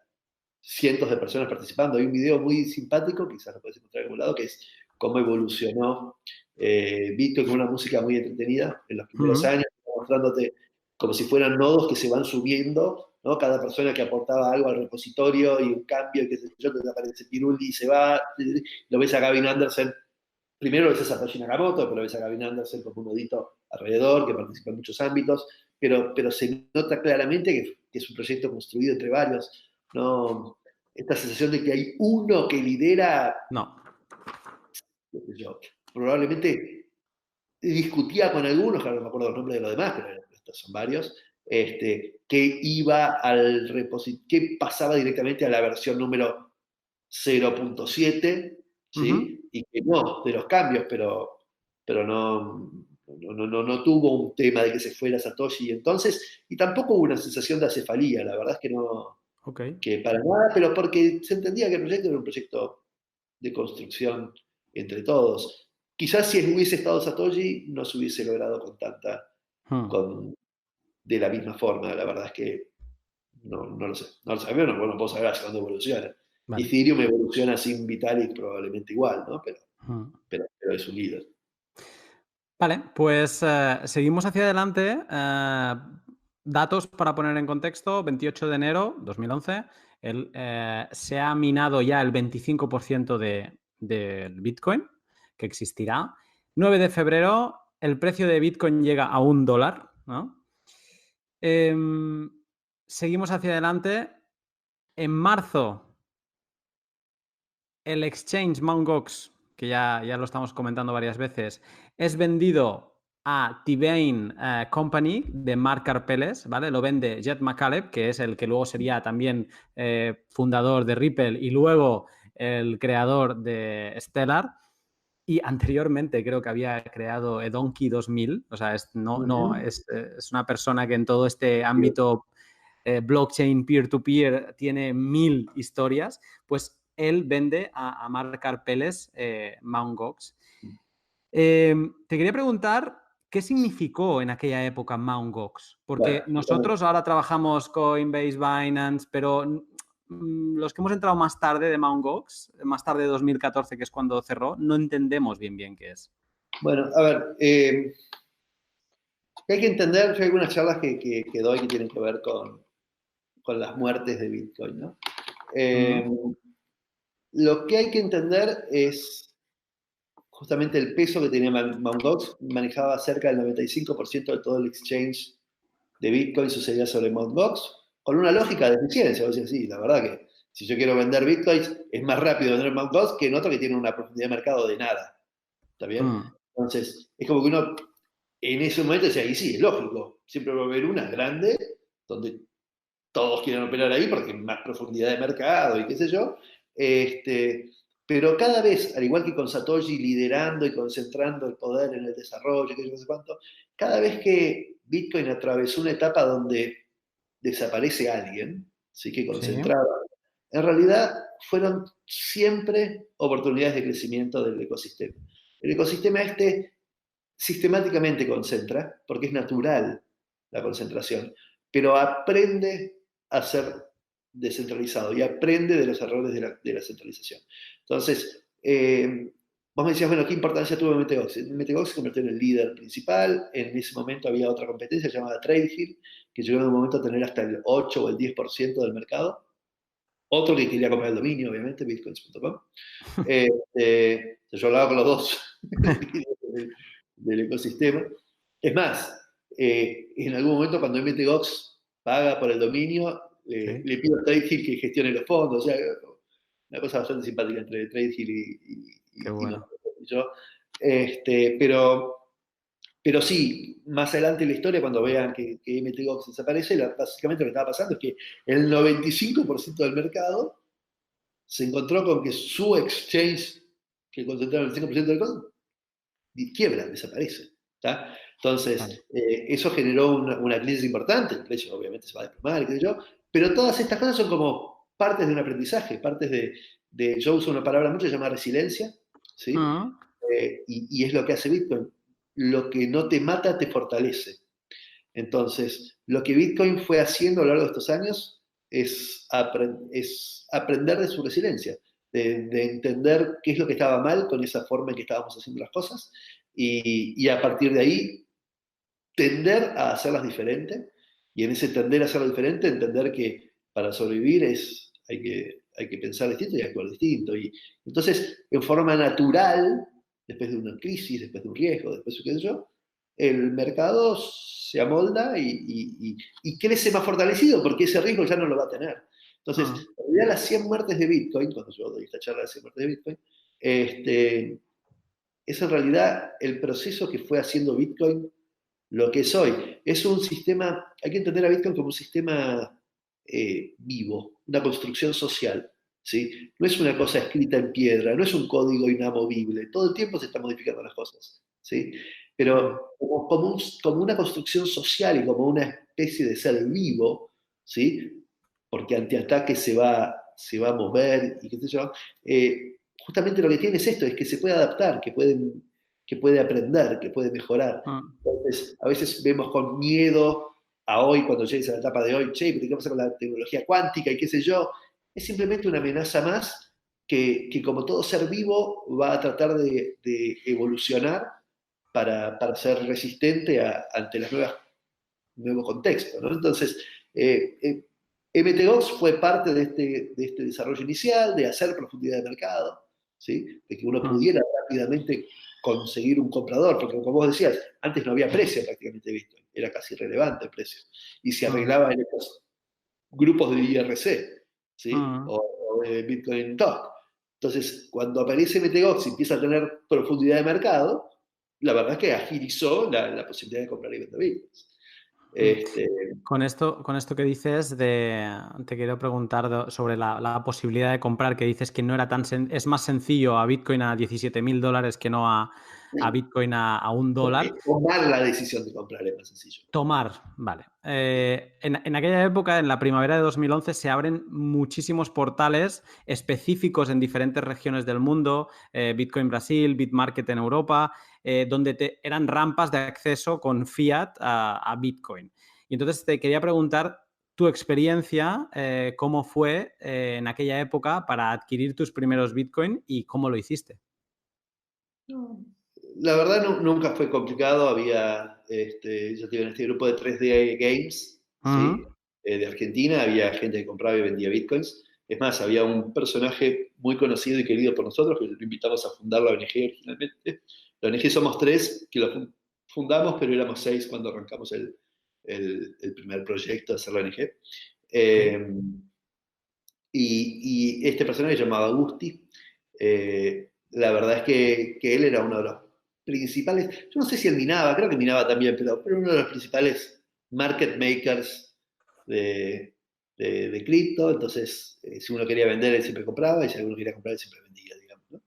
Speaker 2: cientos de personas participando. Hay un video muy simpático, quizás lo puedes encontrar en algún lado, que es cómo evolucionó Bitcoin con una música muy entretenida en los primeros años, mostrándote como si fueran nodos que se van subiendo, ¿no? Cada persona que aportaba algo al repositorio y un cambio, y qué sé yo, te aparece Pirulli y se va, lo ves a Gavin Anderson. Primero lo ves a Satoshi Nakamoto, después lo ves a Gavin Anderson como un nodito alrededor, que participa en muchos ámbitos, pero se nota claramente que es un proyecto construido entre varios. ¿No? Esta sensación de que hay uno que lidera,
Speaker 1: No.
Speaker 2: qué sé yo, probablemente discutía con algunos, claro, no me acuerdo el nombre de los demás, pero estos son varios, que iba al repositorio, que pasaba directamente a la versión número 0.7, ¿sí? Y que no, de los cambios, pero no tuvo un tema de que se fuera Satoshi entonces, y tampoco hubo una sensación de acefalía, la verdad es que no,
Speaker 1: Ok.
Speaker 2: que para nada, pero porque se entendía que el proyecto era un proyecto de construcción entre todos. Quizás si hubiese estado Satoshi no se hubiese logrado de la misma forma, la verdad es que no lo sé. No lo sabemos, no puedo saber hacia dónde evoluciona.
Speaker 1: Vale.
Speaker 2: Ethereum evoluciona sin Vitalik probablemente igual, ¿no? Pero es un líder.
Speaker 1: Vale, pues seguimos hacia adelante. Datos para poner en contexto, 28 de enero 2011, se ha minado ya el 25% del Bitcoin que existirá. 9 de febrero, el precio de Bitcoin llega a $1, ¿no? Seguimos hacia adelante. En marzo, el exchange Mt. Gox, que ya lo estamos comentando varias veces, es vendido a T-Bain Company de Mark Karpeles, ¿vale? Lo vende Jed McCaleb, que es el que luego sería también fundador de Ripple y luego el creador de Stellar. Y anteriormente creo que había creado Edonkey 2000, o sea, es una persona que en todo este ámbito blockchain peer-to-peer tiene 1000 historias, pues él vende a Marc Karpelès Mt. Gox. Te quería preguntar, ¿qué significó en aquella época Mt. Gox? Porque nosotros ahora trabajamos Coinbase, Binance, pero los que hemos entrado más tarde de Mt. Gox, más tarde de 2014, que es cuando cerró, no entendemos bien qué es.
Speaker 2: Bueno, a ver, hay que entender, hay algunas charlas que doy que tienen que ver con las muertes de Bitcoin, ¿no? Lo que hay que entender es justamente el peso que tenía Mt. Gox. Manejaba cerca del 95% de todo el exchange de Bitcoin sucedía sobre Mt. Gox, con una lógica de eficiencia. O sea, sí, la verdad que si yo quiero vender Bitcoins, es más rápido vender Mt. Gox que en otro que tiene una profundidad de mercado de nada. ¿Está bien? Entonces, es como que uno en ese momento decía, y sí, es lógico, siempre va a haber una grande donde todos quieren operar ahí porque hay más profundidad de mercado y qué sé yo. Pero cada vez, al igual que con Satoshi liderando y concentrando el poder en el desarrollo, que no sé cuánto, cada vez que Bitcoin atravesó una etapa donde desaparece alguien, sí que concentraba, en realidad fueron siempre oportunidades de crecimiento del ecosistema. El ecosistema sistemáticamente concentra, porque es natural la concentración, pero aprende a ser descentralizado y aprende de los errores de la centralización. Entonces, vos me decías, bueno, ¿qué importancia tuvo MTGOX? MTGOX se convirtió en el líder principal. En ese momento había otra competencia llamada TradeHill, que llegó en un momento a tener hasta el 8 o el 10% del mercado. Otro que quería comprar el dominio, obviamente, bitcoins.com. Yo hablaba con los dos del ecosistema. Es más, en algún momento cuando MTGOX paga por el dominio, le pido a TradeHill que gestione los fondos. O sea, una cosa bastante simpática entre TradeHill y yo. Pero sí, más adelante en la historia, cuando vean que MTGOX desaparece, básicamente lo que estaba pasando es que el 95% del mercado se encontró con que su exchange, que concentraba el 5% del costo, quiebra, desaparece. ¿Tá? Entonces, eso generó una crisis importante, el precio obviamente se va a desplomar, qué sé yo, pero todas estas cosas son como partes de un aprendizaje, partes de yo uso una palabra mucho llamada resiliencia, ¿sí? Y es lo que hace Bitcoin. Lo que no te mata te fortalece. Entonces, lo que Bitcoin fue haciendo a lo largo de estos años es aprender de su resiliencia, de entender qué es lo que estaba mal con esa forma en que estábamos haciendo las cosas y a partir de ahí tender a hacerlas diferente y en ese tender a hacerlas diferente entender que para sobrevivir hay que pensar distinto y actuar distinto. Y entonces, en forma natural, después de una crisis, después de un riesgo, después de qué sé yo, el mercado se amolda y crece más fortalecido porque ese riesgo ya no lo va a tener. Entonces, en realidad las 100 muertes de Bitcoin, cuando yo doy esta charla de 100 muertes de Bitcoin, es en realidad el proceso que fue haciendo Bitcoin lo que es hoy. Es un sistema, hay que entender a Bitcoin como un sistema vivo, una construcción social. ¿Sí? No es una cosa escrita en piedra, no es un código inamovible, todo el tiempo se están modificando las cosas. ¿Sí? Pero como una construcción social y como una especie de ser vivo, ¿sí? Porque ante ataque se va a mover y qué sé yo, justamente lo que tiene es esto, es que se puede adaptar, que puede aprender, que puede mejorar. Entonces, a veces vemos con miedo a hoy, cuando llegues a la etapa de hoy, che, pero ¿qué pasa con la tecnología cuántica y qué sé yo? Es simplemente una amenaza más que como todo ser vivo va a tratar de evolucionar para ser resistente ante los nuevos contextos, ¿no? Entonces, MTGOX fue parte de este desarrollo inicial, de hacer profundidad de mercado, ¿sí? De que uno pudiera rápidamente conseguir un comprador, porque como vos decías, antes no había precio prácticamente de Bitcoin, era casi irrelevante el precio, y se arreglaba en estos grupos de IRC, ¿sí? O de Bitcoin Talk. Entonces, cuando aparece MTGOX y empieza a tener profundidad de mercado, la verdad es que agilizó la posibilidad de comprar y vender Bitcoins.
Speaker 1: Mm.
Speaker 2: Este,
Speaker 1: Con esto que dices, te quiero preguntar sobre la posibilidad de comprar, que dices que no era es más sencillo a Bitcoin a $17.000 que no a Bitcoin a $1.
Speaker 2: tomar la decisión de comprar es más sencillo.
Speaker 1: Tomar, vale. En aquella época, en la primavera de 2011, se abren muchísimos portales específicos en diferentes regiones del mundo, Bitcoin Brasil, Bitmarket en Europa, donde eran rampas de acceso con fiat a Bitcoin. Y entonces te quería preguntar tu experiencia, cómo fue en aquella época para adquirir tus primeros Bitcoin y cómo lo hiciste.
Speaker 2: La verdad nunca fue complicado, yo te digo, en este grupo de 3D Games, ¿sí?
Speaker 1: Ujú.
Speaker 2: De Argentina, había gente que compraba y vendía bitcoins. Es más, había un personaje muy conocido y querido por nosotros, que lo invitamos a fundar la ONG originalmente. La ONG somos tres que lo fundamos, pero éramos seis cuando arrancamos el primer proyecto de hacer la ONG.
Speaker 1: Ok.
Speaker 2: Eh, y este personaje llamado Agusti, la verdad es que él era uno de los principales, yo no sé si él minaba, creo que minaba también, pero uno de los principales market makers de, de cripto, entonces si uno quería vender, él siempre compraba, y si alguno quería comprar, él siempre vendía, digamos, ¿no?
Speaker 1: Ok.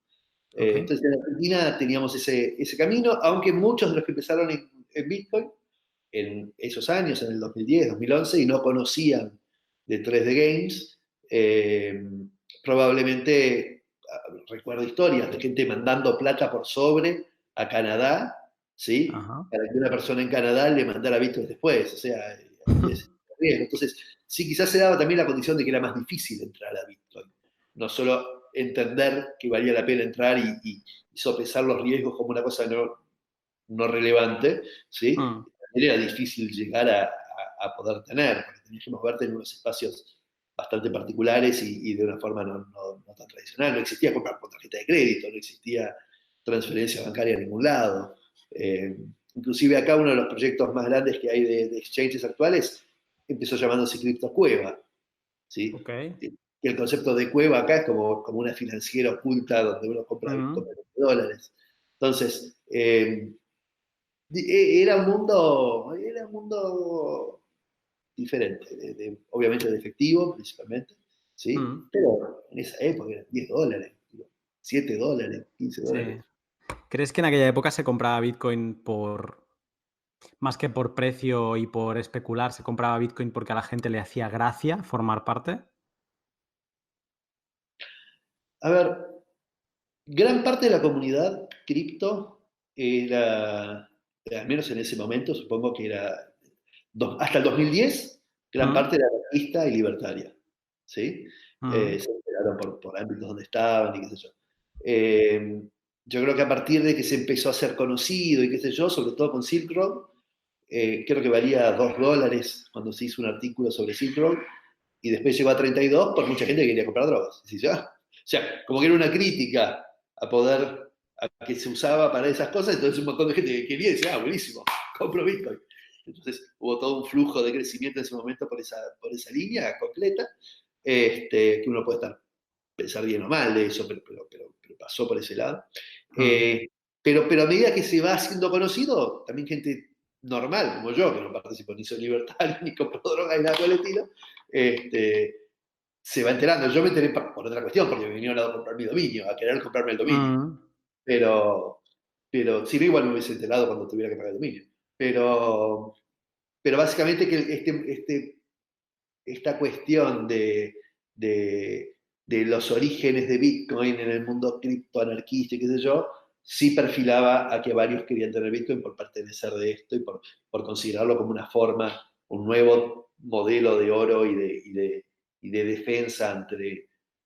Speaker 2: Entonces en Argentina teníamos ese camino, aunque muchos de los que empezaron en Bitcoin en esos años, en el 2010, 2011, y no conocían de 3D Games, probablemente recuerdo historias de gente mandando plata por sobre a Canadá, ¿sí?
Speaker 1: Ajá.
Speaker 2: Para que una persona en Canadá le mandara Bitcoin después, o sea, había ese riesgo. Entonces, sí, quizás se daba también la condición de que era más difícil entrar a Bitcoin. No solo entender que valía la pena entrar y sopesar los riesgos como una cosa no relevante, ¿sí?
Speaker 1: Mm.
Speaker 2: Era difícil llegar a poder tener, porque tenías que moverte en unos espacios bastante particulares y de una forma no tan tradicional. No existía comprar con tarjeta de crédito, no existía transferencia bancaria a ningún lado. Inclusive acá uno de los proyectos más grandes que hay de exchanges actuales empezó llamándose CryptoCueva, ¿sí?
Speaker 1: Ok.
Speaker 2: Y el concepto de cueva acá es como una financiera oculta donde uno compra
Speaker 1: Mm.
Speaker 2: Bitcoin de dólares. Entonces, era un mundo diferente, obviamente de efectivo principalmente, ¿sí?
Speaker 1: Mm.
Speaker 2: Pero en esa época eran $10, $7,
Speaker 1: Sí.
Speaker 2: $15.
Speaker 1: ¿Crees que en aquella época se compraba Bitcoin más que por precio y por especular, se compraba Bitcoin porque a la gente le hacía gracia formar parte?
Speaker 2: A ver, gran parte de la comunidad cripto era, al menos en ese momento, supongo que era, hasta el 2010, gran
Speaker 1: Mm.
Speaker 2: parte era anarquista y libertaria, ¿sí?
Speaker 1: Mm.
Speaker 2: Se enteraron por ámbitos donde estaban y qué sé yo. Eh, yo creo que a partir de que se empezó a ser conocido y qué sé yo, sobre todo con Silk Road, creo que valía $2 cuando se hizo un artículo sobre Silk Road, y después llegó a 32 por mucha gente que quería comprar drogas. ¿Sí, ya? O sea, como que era una crítica a que se usaba para esas cosas, entonces un montón de gente que quería decir, buenísimo, compro Bitcoin. Entonces hubo todo un flujo de crecimiento en ese momento por esa línea completa, que uno puede pensar bien o mal de eso, pero pasó por ese lado.
Speaker 1: Mm.
Speaker 2: Eh, pero a medida que se va haciendo conocido, también gente normal como yo, que no participo ni soy libertario, ni compro droga, ni nada por el estilo, este, se va enterando. Yo me enteré por otra cuestión, porque me vinieron a comprar mi dominio, a querer comprarme el dominio.
Speaker 1: Mm.
Speaker 2: Pero, pero si no, igual me hubiese enterado cuando tuviera que pagar el dominio. Pero básicamente que esta cuestión de los orígenes de Bitcoin en el mundo criptoanarquista y qué sé yo, sí perfilaba a que varios querían tener Bitcoin por pertenecer de esto y por considerarlo como una forma, un nuevo modelo de oro y de defensa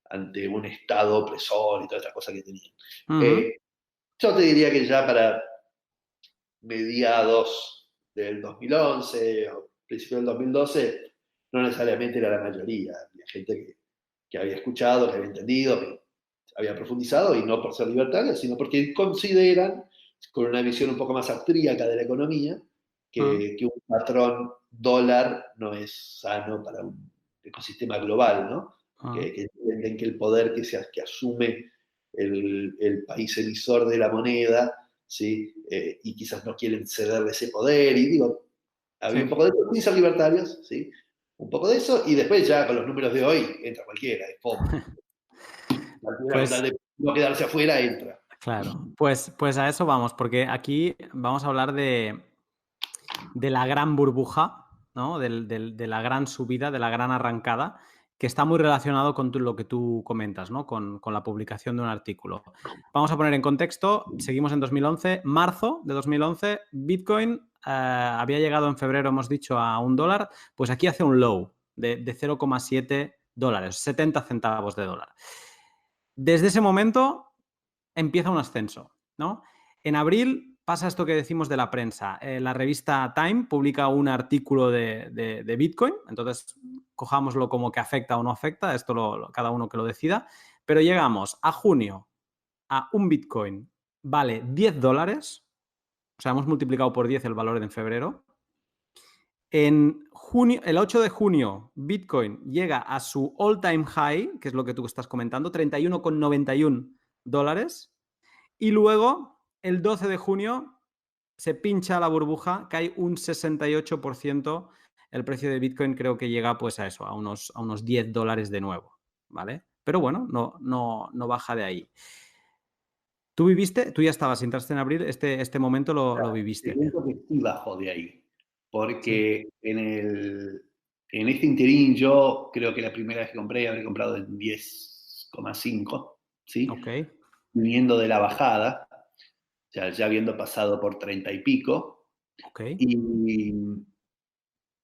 Speaker 2: ante un Estado opresor y toda esta cosa que tenían.
Speaker 1: Mm.
Speaker 2: Eh, yo te diría que ya para mediados del 2011 o principios del 2012, no necesariamente era la mayoría. Había gente que había escuchado, que había entendido, que había profundizado, y no por ser libertarios, sino porque consideran, con una visión un poco más austríaca de la economía,
Speaker 1: Mm.
Speaker 2: que un patrón dólar no es sano para un ecosistema global, ¿no?
Speaker 1: Mm.
Speaker 2: Que entienden que el poder que asume el país emisor de la moneda, ¿sí? Y quizás no quieren ceder ese poder, y digo, Había un
Speaker 1: Sí.
Speaker 2: poco de eso, sin ser libertarios, ¿sí? Un poco de eso, y después ya con los números de hoy entra cualquiera, es FOMO. Cualquiera con tal
Speaker 1: Pues
Speaker 2: de no quedarse afuera entra.
Speaker 1: claro, pues a eso vamos, porque aquí vamos a hablar de la gran burbuja, ¿no? De la gran subida, de la gran arrancada, que está muy relacionado con lo que tú comentas, ¿no? Con la publicación de un artículo. Vamos a poner en contexto, seguimos en 2011, marzo de 2011, Bitcoin había llegado en febrero, hemos dicho, a $1, pues aquí hace un low de 0,7 dólares, 70 centavos de dólar. Desde ese momento empieza un ascenso, ¿no? En abril pasa esto que decimos de la prensa. La revista Time publica un artículo de Bitcoin, entonces cojámoslo como que afecta o no afecta, esto cada uno que lo decida, pero llegamos a junio a un Bitcoin vale $10, o sea, hemos multiplicado por 10 el valor en febrero. En junio, el 8 de junio, Bitcoin llega a su all-time high, que es lo que tú estás comentando, $31,91. Y luego, el 12 de junio, se pincha la burbuja, cae un 68%. El precio de Bitcoin creo que llega pues a eso, a unos $10 de nuevo, ¿vale? Pero bueno, no baja de ahí. Tú ya estabas, entraste en abril, este momento lo
Speaker 2: Te
Speaker 1: viviste.
Speaker 2: cuento que sí bajó de ahí,
Speaker 1: Sí.
Speaker 2: porque en este interín yo creo que la primera vez que compré habré comprado en 10,5, ¿sí?
Speaker 1: Ok,
Speaker 2: Viniendo de la bajada, o sea, ya habiendo pasado por 30 y pico,
Speaker 1: ok.
Speaker 2: y,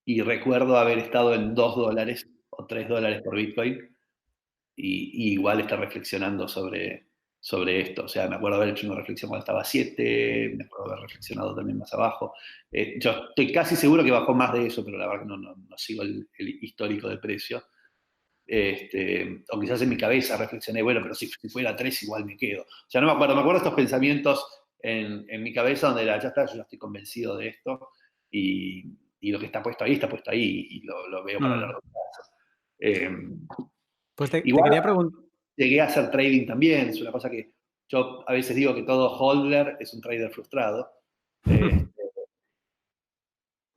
Speaker 2: y recuerdo haber estado en $2 o $3 por Bitcoin, y igual estar reflexionando sobre esto. O sea, me acuerdo haber hecho una reflexión cuando estaba a 7, me acuerdo haber reflexionado también más abajo. Yo estoy casi seguro que bajó más de eso, pero la verdad que no sigo el histórico del precio. O quizás en mi cabeza reflexioné, bueno, pero si fuera 3 igual me quedo. O sea, no me acuerdo estos pensamientos en mi cabeza donde era, ya está, yo ya estoy convencido de esto y, y lo que está puesto ahí y lo veo para
Speaker 1: Mm.
Speaker 2: largo plazo. Eh,
Speaker 1: Pues te
Speaker 2: Igual
Speaker 1: quería preguntar.
Speaker 2: llegué a hacer trading también, es una cosa que yo a veces digo que todo holder es un trader frustrado, eh,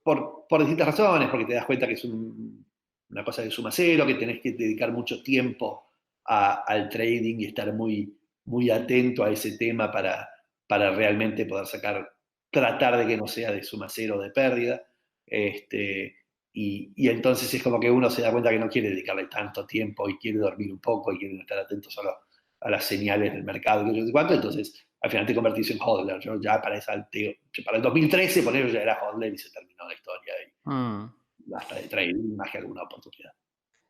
Speaker 2: por distintas razones, porque te das cuenta que es una cosa de suma cero, que tenés que dedicar mucho tiempo al trading y estar muy atento a ese tema para realmente poder tratar de que no sea de suma cero o de pérdida. Este, y entonces es como que uno se da cuenta que no quiere dedicarle tanto tiempo y quiere dormir un poco y quiere estar atento solo a las señales del mercado, que yo sé cuánto, entonces al final te convertís en hodler. Yo ya para el 2013 por eso ya era hodler y se terminó la historia
Speaker 1: Mm.
Speaker 2: y basta de trading más que alguna oportunidad.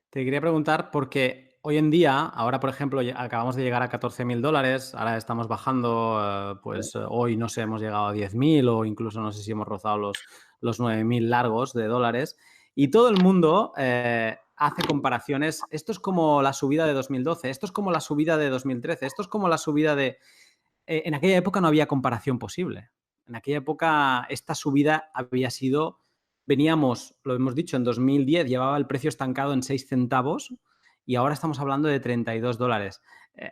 Speaker 1: Te quería preguntar porque hoy en día, ahora por ejemplo, acabamos de llegar a $14,000, ahora estamos bajando, pues hoy no sé, hemos llegado a 10,000 o incluso no sé si hemos rozado los 9,000 largos de dólares y todo el mundo hace comparaciones. Esto es como la subida de 2012, esto es como la subida de 2013, esto es como la subida de... en aquella época no había comparación posible. En aquella época esta subida había sido... Veníamos, lo hemos dicho, en 2010 llevaba el precio estancado en 6 centavos y ahora estamos hablando de $32.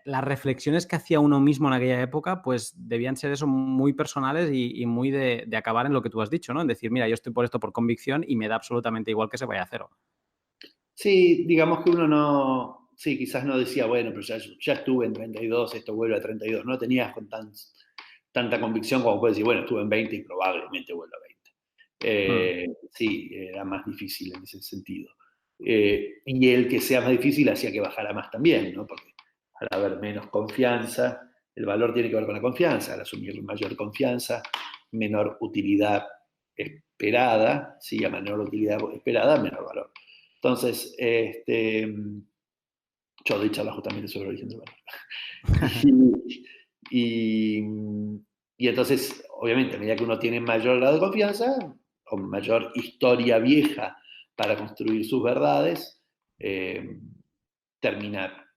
Speaker 1: Las reflexiones que hacía uno mismo en aquella época, pues debían ser eso muy personales y muy de acabar en lo que tú has dicho, ¿no? En decir, mira, yo estoy por esto por convicción y me da absolutamente igual que se vaya a cero.
Speaker 2: Sí, digamos que uno no, sí, quizás no decía, bueno, pero ya estuve en 32, esto vuelve a 32. No tenías tanta convicción como puedes decir, bueno, estuve en 20 y probablemente vuelva a 20.
Speaker 1: Mm.
Speaker 2: Sí, era más difícil en ese sentido. Y el que sea más difícil hacía que bajara más también, ¿no? Porque al haber menos confianza, el valor tiene que ver con la confianza, al asumir mayor confianza, menor utilidad esperada, sí, a menor utilidad esperada, menor valor. Entonces, yo doy charlas justamente sobre el origen del valor. Y, y, y entonces, obviamente, a medida que uno tiene mayor grado de confianza, o mayor historia vieja para construir sus verdades, eh, termina,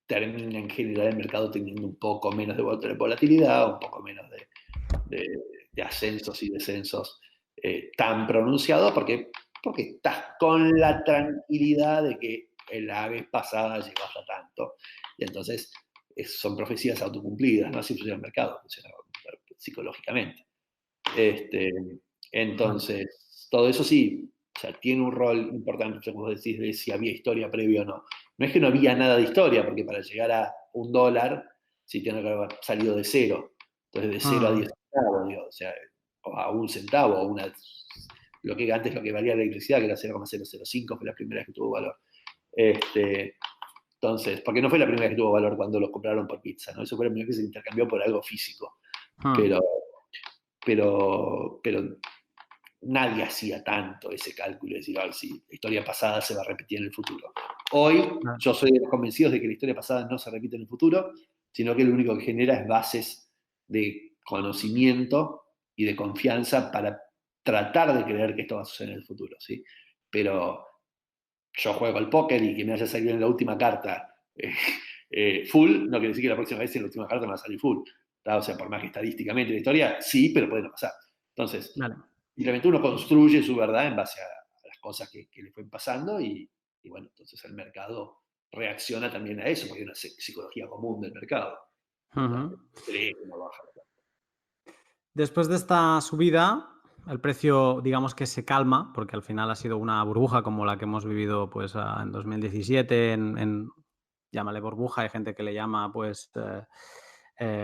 Speaker 2: termina en general el mercado teniendo un poco menos de volatilidad, un poco menos de ascensos y descensos tan pronunciados, porque estás con la tranquilidad de que la vez pasada llegó hasta tanto. Y entonces son profecías autocumplidas, no así funciona el mercado, funciona psicológicamente. Este, entonces, todo eso sí, o sea, tiene un rol importante, como decís, de si había historia previa o no. No es que no había nada de historia, porque para llegar a $1, sí tiene que haber salido de cero. Entonces, de cero a
Speaker 1: Mm,
Speaker 2: 10 centavos, digo, o sea, o a un centavo, o lo que antes lo que valía la electricidad, que era 0,005, fue la primera vez que tuvo valor. Este, entonces, porque no fue la primera vez que tuvo valor cuando lo compraron por pizza, ¿no? Eso fue la primera vez que se intercambió por algo físico.
Speaker 1: mm,
Speaker 2: Pero, pero nadie hacía tanto ese cálculo de decir, a ver si la historia pasada se va a repetir en el futuro. Hoy
Speaker 1: claro.
Speaker 2: yo soy de los convencidos de que la historia pasada no se repite en el futuro, sino que lo único que genera es bases de conocimiento y de confianza para tratar de creer que esto va a suceder en el futuro, ¿sí? Pero yo juego al póker y que me haya salido en la última carta full, no quiere decir que la próxima vez en la última carta me va a salir full. ¿Tá? O sea, por más que estadísticamente la historia, sí, pero puede no pasar. Entonces,
Speaker 1: Vale.
Speaker 2: simplemente uno construye su verdad en base a las cosas que le fueron pasando y bueno, entonces el mercado reacciona también a eso, porque hay una psicología común del mercado. La
Speaker 1: Ujú.
Speaker 2: gente cree que no baja.
Speaker 1: Después de esta subida, el precio, digamos que se calma, porque al final ha sido una burbuja como la que hemos vivido pues, en 2017, llámale burbuja, hay gente que le llama pues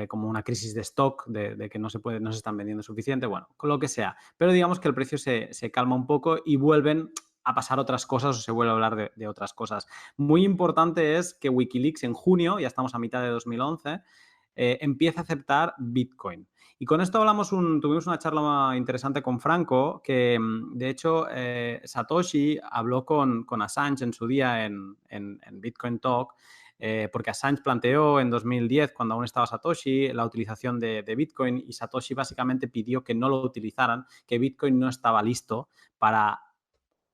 Speaker 1: como una crisis de stock, de que no se están vendiendo suficiente, bueno, con lo que sea. Pero digamos que el precio se calma un poco y vuelven a pasar otras cosas o se vuelve a hablar de otras cosas. Muy importante es que Wikileaks en junio, ya estamos a mitad de 2011, empieza a aceptar Bitcoin. Y con esto tuvimos una charla interesante con Franco, que de hecho Satoshi habló con Assange en su día en Bitcoin Talk, porque Assange planteó en 2010, cuando aún estaba Satoshi, la utilización de Bitcoin, y Satoshi básicamente pidió que no lo utilizaran, que Bitcoin no estaba listo para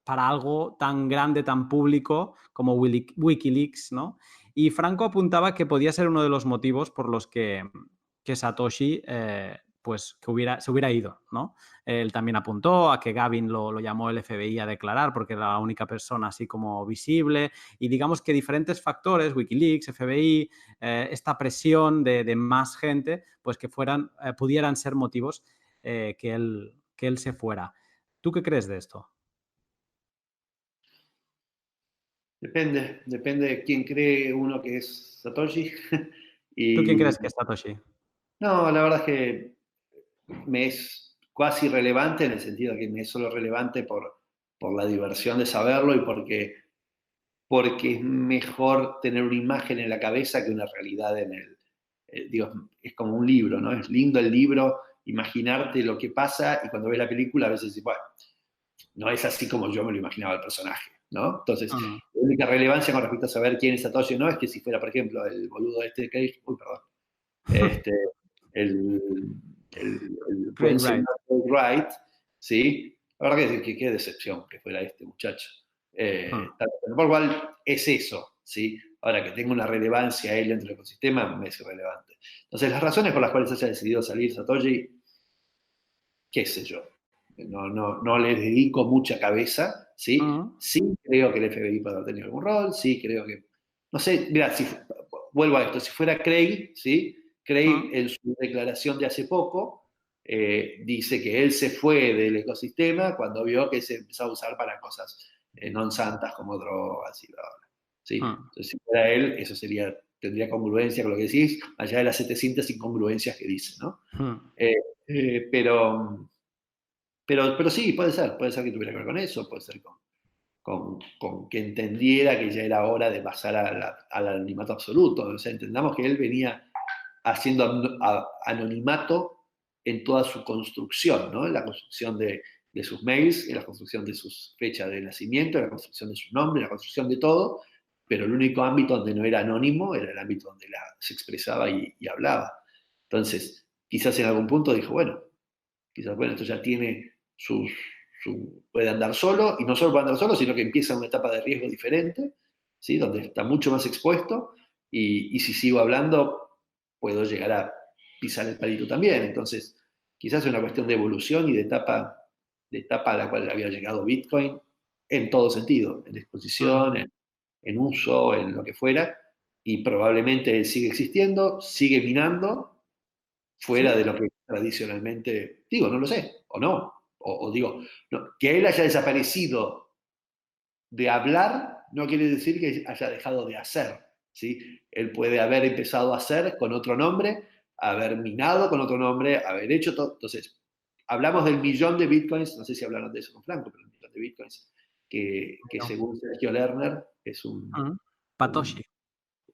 Speaker 1: algo tan grande, tan público como Wikileaks, ¿no? Y Franco apuntaba que podía ser uno de los motivos por los que Satoshi pues se hubiera ido, ¿no? Él también apuntó a que Gavin lo llamó el FBI a declarar porque era la única persona así como visible, y digamos que diferentes factores, Wikileaks, FBI, esta presión de más gente, pues que pudieran ser motivos que él se fuera. ¿Tú qué crees de esto?
Speaker 2: Depende de quién cree uno que es Satoshi.
Speaker 1: ¿Tú quién
Speaker 2: Y
Speaker 1: crees que es Satoshi?
Speaker 2: no, la verdad es que me es casi irrelevante en el sentido de que me es solo relevante por la diversión de saberlo y porque es mejor tener una imagen en la cabeza que una realidad en el... digo, es como un libro, ¿no? Es lindo el libro, imaginarte lo que pasa y cuando ves la película a veces dices, bueno, no es así como yo me lo imaginaba el personaje, ¿no? Entonces,
Speaker 1: Mm.
Speaker 2: la única relevancia con respecto a saber quién es Satoshi o no es que si fuera, por ejemplo, el boludo este de Cage, uy, perdón, este, el, el
Speaker 1: Craig
Speaker 2: buen
Speaker 1: Wright.
Speaker 2: señor Wright, ¿sí? La verdad que qué decepción que fuera este muchacho.
Speaker 1: Mm.
Speaker 2: Por lo cual es eso, ¿sí? Ahora que tenga una relevancia él dentro del ecosistema, me es irrelevante. Entonces, las razones por las cuales haya decidido salir Satoshi, qué sé yo, no le dedico mucha cabeza, ¿sí?
Speaker 1: Mm.
Speaker 2: Sí creo que el FBI puede haber tenido algún rol, sí creo que, no sé, mira, si, vuelvo a esto, si fuera Craig, ¿sí? Craig
Speaker 1: Mm.
Speaker 2: en su declaración de hace poco dice que él se fue del ecosistema cuando vio que se empezó a usar para cosas non santas como drogas y bla, bla, ¿sí?
Speaker 1: Mm.
Speaker 2: Entonces, si fuera él, eso tendría congruencia con lo que decís, allá de las 700 incongruencias que dice, ¿no?
Speaker 1: Mm.
Speaker 2: Eh, pero sí, puede ser que tuviera que ver con eso, puede ser con que entendiera que ya era hora de pasar al anonimato absoluto. O sea, entendamos que él venía haciendo anonimato en toda su construcción, ¿no? En la construcción de sus mails, en la construcción de sus fechas de nacimiento, en la construcción de su nombre, en la construcción de todo, pero el único ámbito donde no era anónimo era el ámbito donde se expresaba y hablaba. Entonces, quizás en algún punto dijo, bueno, quizás, bueno, esto ya tiene puede andar solo, y no solo puede andar solo, sino que empieza una etapa de riesgo diferente, ¿sí? Donde está mucho más expuesto, y si sigo hablando, puedo llegar a pisar el palito también. Entonces, quizás es una cuestión de evolución y de etapa a la cual había llegado Bitcoin en todo sentido, en exposición,
Speaker 1: Mm.
Speaker 2: en uso, en lo que fuera, y probablemente sigue existiendo, sigue minando, fuera
Speaker 1: Sí.
Speaker 2: de lo que tradicionalmente, digo, no lo sé, o no. o digo, no, que él haya desaparecido de hablar no quiere decir que haya dejado de hacer, ¿sí? Él puede haber empezado a hacer con otro nombre, haber minado con otro nombre, haber hecho todo. Entonces, hablamos del millón de bitcoins, no sé si hablaron de eso con Franco, pero el millón de bitcoins, que
Speaker 1: No.
Speaker 2: según Sergio Lerner, es
Speaker 1: Mm.
Speaker 2: un,
Speaker 1: Patoshi.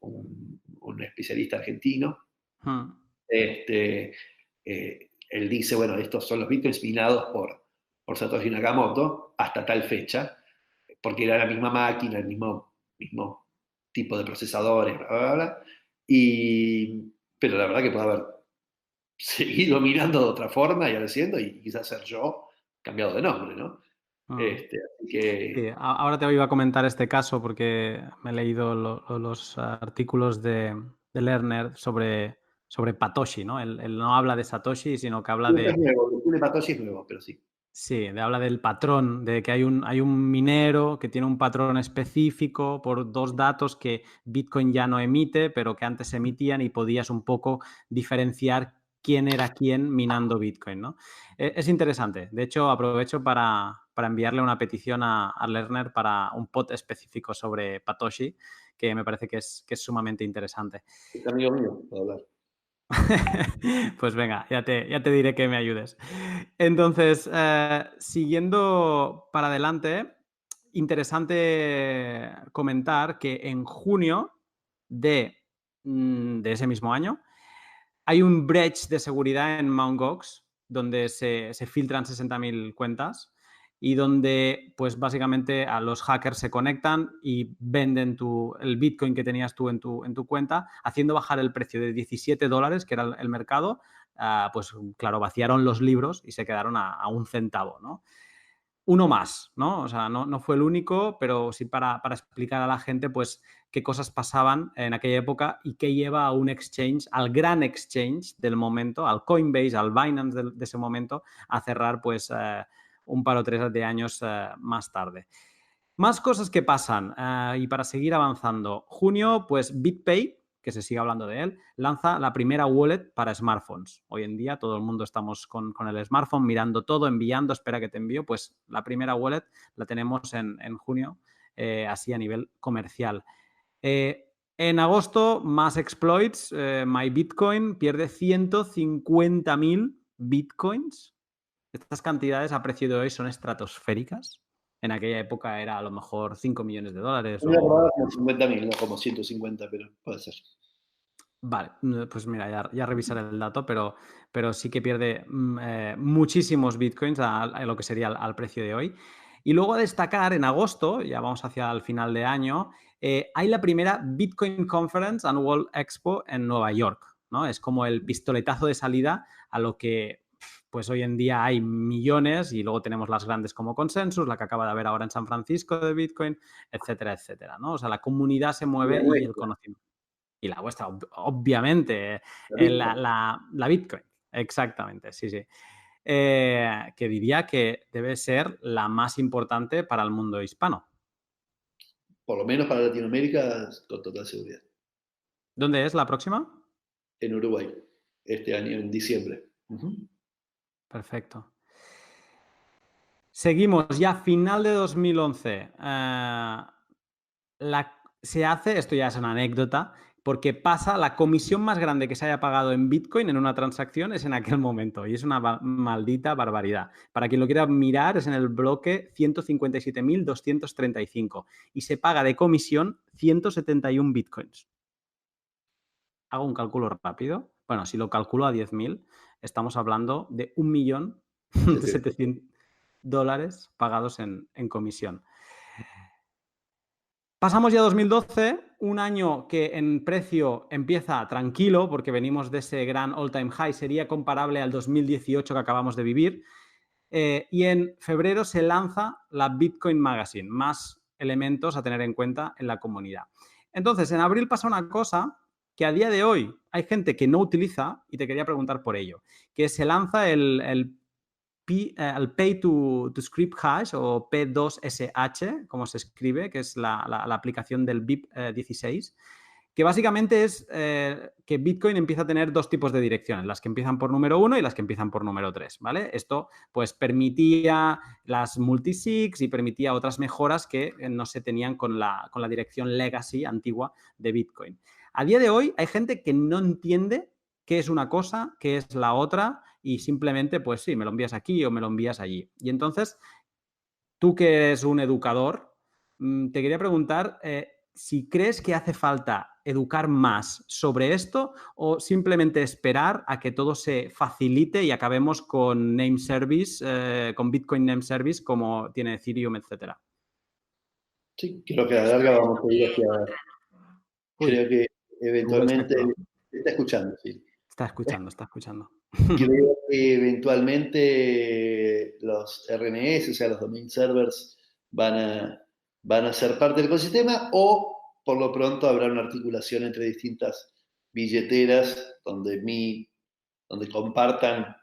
Speaker 2: un especialista argentino,
Speaker 1: Mm.
Speaker 2: este, él dice, bueno, estos son los bitcoins minados por Satoshi Nakamoto hasta tal fecha, porque era la misma máquina, el mismo tipo de procesadores, bla, bla, bla. Pero la verdad que puede haber seguido mirando de otra forma y haciendo, y quizás ser yo cambiado de nombre, ¿no?
Speaker 1: Mm.
Speaker 2: Así
Speaker 1: Sí,
Speaker 2: que,
Speaker 1: ahora te iba a comentar este caso porque me he leído los artículos de Lerner sobre Patoshi, ¿no? Él no habla de Satoshi, sino que habla
Speaker 2: este es
Speaker 1: de,
Speaker 2: nuevo, el de Patoshi es nuevo, pero sí.
Speaker 1: sí, habla del patrón, de que hay un minero que tiene un patrón específico por dos datos que Bitcoin ya no emite, pero que antes se emitían y podías un poco diferenciar quién era quién minando Bitcoin, ¿no? Es interesante. De hecho, aprovecho para enviarle una petición a Lerner para un pod específico sobre Patoshi, que me parece que es sumamente interesante.
Speaker 2: Es amigo mío, puedo hablar.
Speaker 1: Pues venga, ya te diré que me ayudes. Entonces, siguiendo para adelante, interesante comentar que en junio de, de ese mismo año hay un breach de seguridad en Mt. Gox donde se filtran 60.000 cuentas y donde, pues básicamente, a los hackers se conectan y venden el Bitcoin que tenías tú en tu cuenta, haciendo bajar el precio de $17, que era el mercado. Pues claro, vaciaron los libros y se quedaron a un centavo, ¿no? Uno más, ¿no? O sea, no fue el único, pero sí para explicar a la gente, pues, qué cosas pasaban en aquella época y qué lleva a un exchange, al gran exchange del momento, al Coinbase, al Binance de ese momento, a cerrar, pues, un par o tres de años más tarde. Más cosas que pasan y para seguir avanzando. Junio, pues BitPay, que se sigue hablando de él, lanza la primera wallet para smartphones. Hoy en día todo el mundo estamos con el smartphone mirando todo, enviando, espera que te envío. Pues la primera wallet la tenemos en junio, así a nivel comercial. En agosto, más exploits. MyBitcoin pierde 150.000 bitcoins. Estas cantidades a precio de hoy son estratosféricas. En aquella época era a lo mejor 5 millones de dólares
Speaker 2: Me
Speaker 1: o...
Speaker 2: acordaba como 50.000, no como 150, pero puede ser.
Speaker 1: Vale, pues mira, ya revisaré el dato, pero sí que pierde muchísimos bitcoins a lo que sería al precio de hoy. Y luego a destacar, en agosto, ya vamos hacia el final de año, hay la primera Bitcoin Conference and World Expo en Nueva York, ¿no? Es como el pistoletazo de salida a lo que pues hoy en día hay millones y luego tenemos las grandes como Consensus, la que acaba de haber ahora en San Francisco de Bitcoin, etcétera, etcétera, ¿no? O sea, la comunidad se
Speaker 2: Y la
Speaker 1: mueve y el
Speaker 2: nuestra,
Speaker 1: conocimiento. Y la vuestra, obviamente,
Speaker 2: la Bitcoin.
Speaker 1: la Bitcoin, exactamente, sí, sí. Que diría que debe ser la más importante para el mundo hispano.
Speaker 2: Por lo menos para Latinoamérica, con total seguridad.
Speaker 1: ¿Dónde es la próxima?
Speaker 2: En Uruguay, este año, en diciembre. Ujú.
Speaker 1: Perfecto. Seguimos ya final de 2011. Se hace, esto ya es una anécdota, porque pasa la comisión más grande que se haya pagado en Bitcoin en una transacción es en aquel momento y es una maldita barbaridad. Para quien lo quiera mirar es en el bloque 157.235 y se paga de comisión 171 Bitcoins. Hago un cálculo rápido. Bueno, si lo calculo a 10.000, estamos hablando de 1.000.000 de 700 dólares pagados en comisión. Pasamos ya a 2012, un año que en precio empieza tranquilo, porque venimos de ese gran all-time high, sería comparable al 2018 que acabamos de vivir, y en febrero se lanza la Bitcoin Magazine, más elementos a tener en cuenta en la comunidad. Entonces, en abril pasa una cosa que a día de hoy hay gente que no utiliza, y te quería preguntar por ello, que se lanza el Pay to Script Hash o P2SH, como se escribe, que es la aplicación del BIP 16, que básicamente es que Bitcoin empieza a tener dos tipos de direcciones, las que empiezan por número 1 y las que empiezan por número 3, ¿vale? Esto pues permitía las multisigs y permitía otras mejoras que no se tenían con la dirección legacy antigua de Bitcoin. A día de hoy hay gente que no entiende qué es una cosa, qué es la otra y simplemente pues sí, me lo envías aquí o me lo envías allí. Y entonces, tú que eres un educador, te quería preguntar si crees que hace falta educar más sobre esto o simplemente esperar a que todo se facilite y acabemos con Name Service, con Bitcoin Name Service como tiene Ethereum, etcétera.
Speaker 2: Sí, creo que a la larga vamos a ir hacia.
Speaker 1: Uy,
Speaker 2: Creo que
Speaker 1: Google
Speaker 2: eventualmente.
Speaker 1: Espectro.
Speaker 2: Se está escuchando, sí.
Speaker 1: Está escuchando, está escuchando.
Speaker 2: Creo que eventualmente los RNS, o sea, los domain servers, van a ser parte del ecosistema o por lo pronto habrá una articulación entre distintas billeteras donde compartan.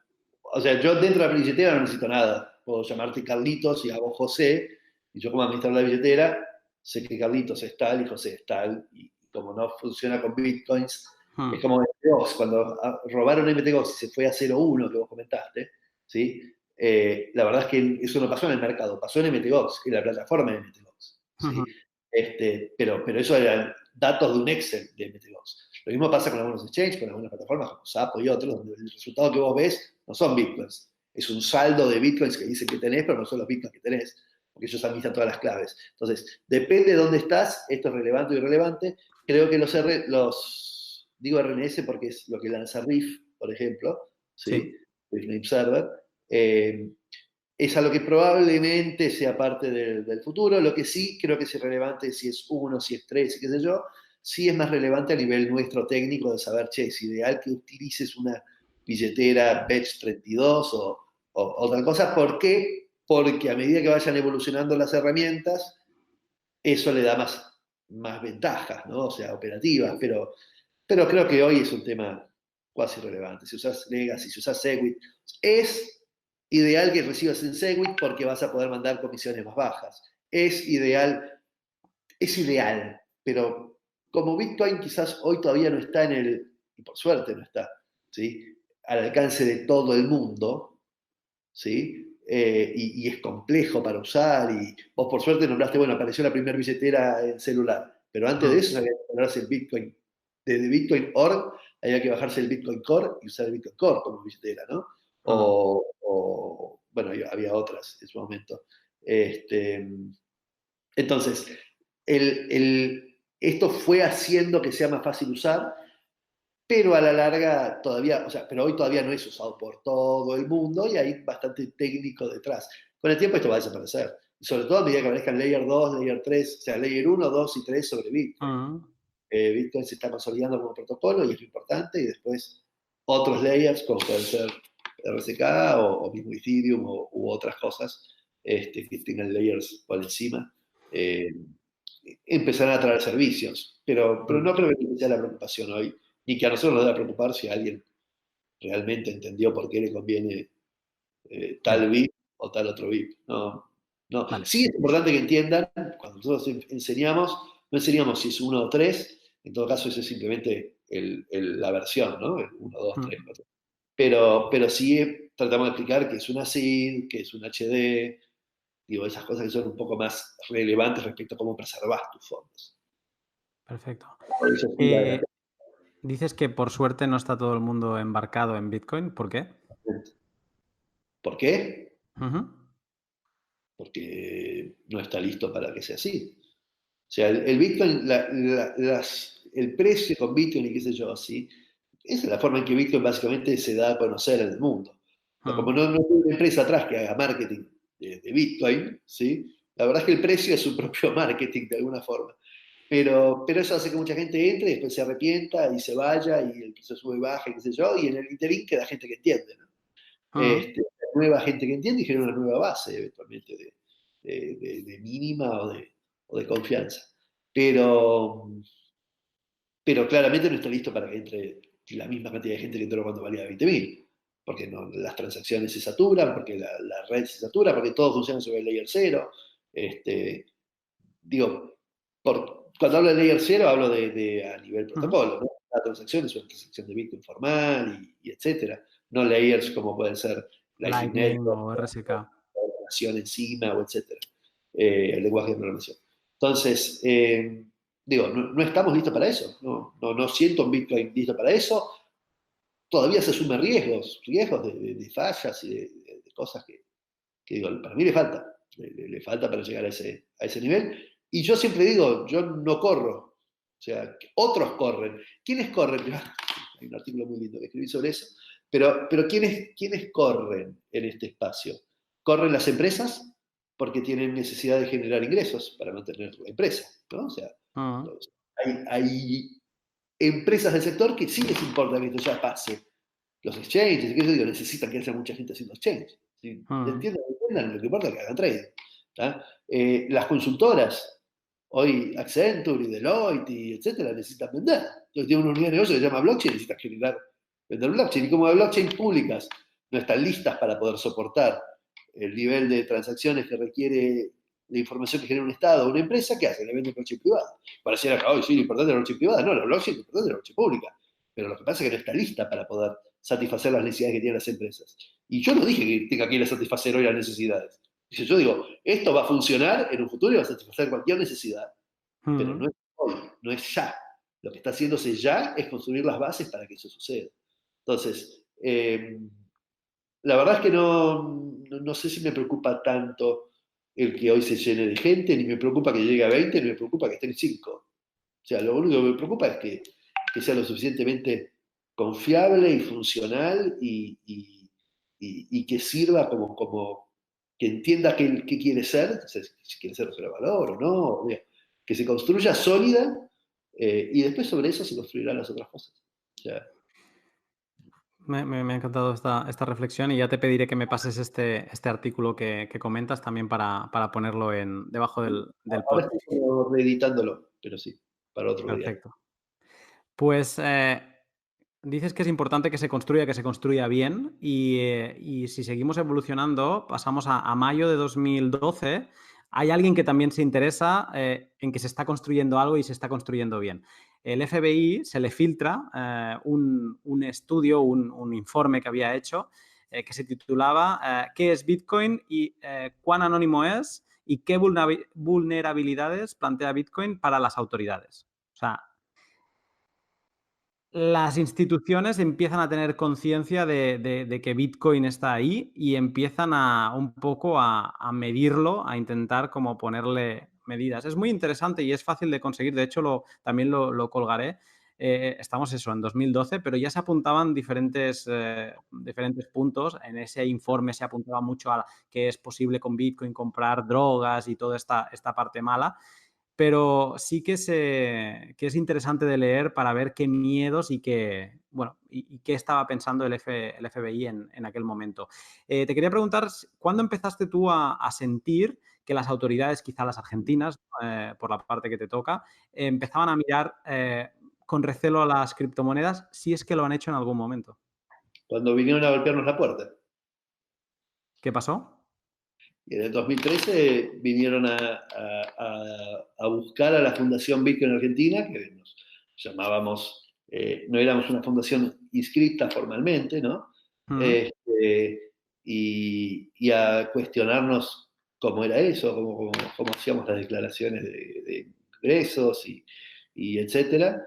Speaker 2: O sea, yo dentro de la billetera no necesito nada. Puedo llamarte Carlitos y hago José, y yo como administrador de la billetera sé que Carlitos es tal y José es tal, y como no funciona con bitcoins, es como MTGOX, cuando robaron MTGOX y se fue a 0,1 que vos comentaste, ¿sí? La verdad es que eso no pasó en el mercado, pasó en MTGOX, en la plataforma de MTGOX, ¿sí? Pero eso eran datos de un Excel de MTGOX. Lo mismo pasa con algunos exchanges, con algunas plataformas como Sapo y otros, donde el resultado que vos ves no son bitcoins, es un saldo de bitcoins que dicen que tenés, pero no son los bitcoins que tenés, porque ellos administran todas las claves. Entonces, depende de dónde estás, esto es relevante o irrelevante. Creo que digo RNS porque es lo que lanza Riff, por ejemplo,
Speaker 1: Sí.
Speaker 2: ¿sí? Riff Name Server. Es algo que probablemente sea parte del futuro. Lo que sí creo que es irrelevante si es uno, si es tres, y qué sé yo, sí es más relevante a nivel nuestro técnico de saber, che, es ideal que utilices una billetera Batch 32 o tal cosa. ¿Por qué? Porque a medida que vayan evolucionando las herramientas, eso le da más ventajas, ¿no? O sea, operativas, pero creo que hoy es un tema cuasi irrelevante. Si usas Legacy, si usas Segwit, es ideal que recibas en Segwit porque vas a poder mandar comisiones más bajas. Es ideal, pero como Bitcoin quizás hoy todavía no está y por suerte no está, ¿sí? Al alcance de todo el mundo, ¿sí? Y es complejo para usar, y vos por suerte nombraste, bueno, apareció la primera billetera en celular, pero antes de eso había que instalarse el Bitcoin, desde Bitcoin.org había que bajarse el Bitcoin Core y usar el Bitcoin Core como billetera, ¿no? Bueno, había otras en su momento. Entonces, esto fue haciendo que sea más fácil usar, pero a la larga todavía, o sea, pero hoy todavía no es usado por todo el mundo y hay bastante técnico detrás. Con el tiempo esto va a desaparecer. Y sobre todo a medida que aparezcan Layer 2, Layer 3, o sea, Layer 1, 2 y 3 sobre Bitcoin. Bitcoin se está consolidando como protocolo y es lo importante, y después otros layers, como pueden ser RSK o mismo Ethereum u otras cosas que tengan layers por encima, empezarán a traer servicios. Pero no creo que sea la preocupación hoy, ni que a nosotros nos deba preocupar si alguien realmente entendió por qué le conviene tal VIP o tal otro VIP. No, no.
Speaker 1: Vale.
Speaker 2: Sí es importante que entiendan, cuando nosotros enseñamos, no enseñamos si es uno o tres, en todo caso eso es simplemente la versión, ¿no? El 1, 2, 3, 4. Pero sí tratamos de explicar que es una SID, que es un HD, digo, esas cosas que son un poco más relevantes respecto a cómo preservas tus fondos.
Speaker 1: Perfecto.
Speaker 2: Por eso
Speaker 1: Dices que por suerte no está todo el mundo embarcado en Bitcoin. ¿Por qué?
Speaker 2: ¿Por qué? Porque no está listo para que sea así. O sea, el Bitcoin, el precio con Bitcoin y qué sé yo, así, esa es la forma en que Bitcoin básicamente se da a conocer en el mundo. O sea, como no hay una empresa atrás que haga marketing de Bitcoin, ¿sí? La verdad es que el precio es su propio marketing de alguna forma. Pero eso hace que mucha gente entre y después se arrepienta y se vaya y el precio sube y baja y qué sé yo, y en el interín queda gente que entiende, ¿no? Nueva gente que entiende y genera una nueva base eventualmente de mínima o de confianza. Pero claramente no está listo para que entre la misma cantidad de gente que entró cuando valía 20.000, porque las transacciones se saturan, porque la red se satura, porque todo funciona sobre el layer 0. Digo, Cuando hablo de layer 0, hablo a nivel protocolo, ¿no? La transacción es una transacción de Bitcoin formal y etcétera. No layers como pueden ser Lightning
Speaker 1: Lightning
Speaker 2: Network,
Speaker 1: o RSK.
Speaker 2: programación encima o etcétera. El lenguaje de programación. Entonces, digo, no estamos listos para eso. No siento un Bitcoin listo para eso. Todavía se asumen riesgos de fallas y de cosas que digo, para mí le falta. Le falta para llegar a ese nivel. Y yo siempre digo, yo no corro. O sea, otros corren. ¿Quiénes corren? Hay un artículo muy lindo que escribí sobre eso. Pero ¿quiénes corren en este espacio? Corren las empresas porque tienen necesidad de generar ingresos para mantener la empresa, ¿no? O sea,
Speaker 1: Uh,
Speaker 2: hay empresas del sector que sí les importa que esto ya pase. Los exchanges, que yo digo, necesitan que haya mucha gente haciendo exchange. ¿Sí?
Speaker 1: uh,
Speaker 2: Entiendan, lo que importa es que hagan trading. Las consultoras, hoy Accenture y Deloitte y etcétera, necesitan vender. Entonces tienen una unidad de negocio que se llama blockchain y necesitan vender blockchain. Y como las blockchain públicas no están listas para poder soportar el nivel de transacciones que requiere la información que genera un Estado o una empresa, ¿qué hace? Le venden blockchain privada. Pareciera que hoy sí, lo importante es la blockchain privada. No, la blockchain, lo importante es la blockchain pública. Pero lo que pasa es que no está lista para poder satisfacer las necesidades que tienen las empresas. Y yo no dije que tenga que ir a satisfacer hoy las necesidades. Yo digo, esto va a funcionar en un futuro y va a satisfacer cualquier necesidad, pero
Speaker 1: uh.
Speaker 2: no es hoy, no es ya. Lo que está haciéndose ya es construir las bases para que eso suceda. Entonces, la verdad es que no sé si me preocupa tanto el que hoy se llene de gente, ni me preocupa que llegue a 20, ni me preocupa que estén 5. O sea, lo único que me preocupa es que sea lo suficientemente confiable y funcional y que sirva como que entienda qué quiere ser, si quiere ser valor o no, que se construya sólida y después sobre eso se construirán las otras cosas. O sea,
Speaker 1: Me ha encantado esta reflexión y ya te pediré que me pases este artículo que comentas también para ponerlo debajo del
Speaker 2: ahora
Speaker 1: pod.
Speaker 2: estoy como reeditándolo, pero sí, para otro día.
Speaker 1: Perfecto. Pues dices que es importante que se construya bien y si seguimos evolucionando, pasamos a mayo de 2012. Hay alguien que también se interesa en que se está construyendo algo y se está construyendo bien. El FBI se le filtra un estudio, un informe que había hecho que se titulaba ¿Qué es Bitcoin y cuán anónimo es y qué vulnerabilidades plantea Bitcoin para las autoridades? O sea, las instituciones empiezan a tener conciencia de que Bitcoin está ahí y empiezan un poco a medirlo, a intentar como ponerle medidas. Es muy interesante y es fácil de conseguir. De hecho, también lo colgaré. Estamos eso, en 2012, pero ya se apuntaban diferentes puntos. En ese informe se apuntaba mucho a que es posible con Bitcoin comprar drogas y toda esta parte mala, pero sí que es interesante de leer para ver qué miedos y qué estaba pensando el FBI en aquel momento. Te quería preguntar, ¿cuándo empezaste tú a sentir que las autoridades, quizá las argentinas, por la parte que te toca, empezaban a mirar con recelo a las criptomonedas, si es que lo han hecho en algún momento?
Speaker 2: Cuando vinieron a golpearnos la puerta.
Speaker 1: ¿Qué pasó?
Speaker 2: Y en el 2013 vinieron a buscar a la Fundación Bitcoin Argentina, que nos llamábamos, no éramos una fundación inscrita formalmente, ¿no?
Speaker 1: Mm,
Speaker 2: Este, y a cuestionarnos cómo era eso, cómo hacíamos las declaraciones de ingresos y etcétera.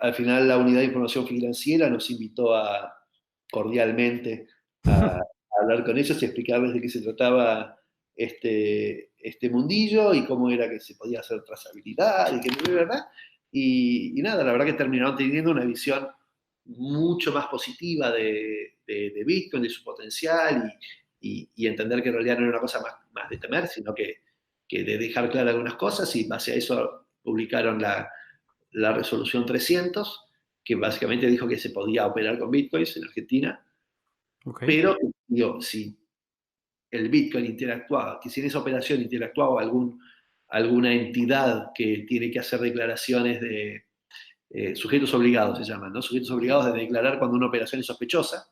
Speaker 2: Al final la Unidad de Información Financiera nos invitó cordialmente a hablar con ellos y explicarles de qué se trataba este mundillo y cómo era que se podía hacer trazabilidad y que no era verdad. Y nada, la verdad que terminaron teniendo una visión mucho más positiva de Bitcoin, de su potencial y entender que en realidad no era una cosa más de temer, sino que de dejar claras algunas cosas y en base a eso publicaron la resolución 300, que básicamente dijo que se podía operar con Bitcoins en Argentina,
Speaker 1: ok.
Speaker 2: pero digo, si el Bitcoin interactuaba, que si en esa operación interactuaba alguna entidad que tiene que hacer declaraciones de sujetos obligados, se llaman, ¿no? Sujetos obligados de declarar cuando una operación es sospechosa.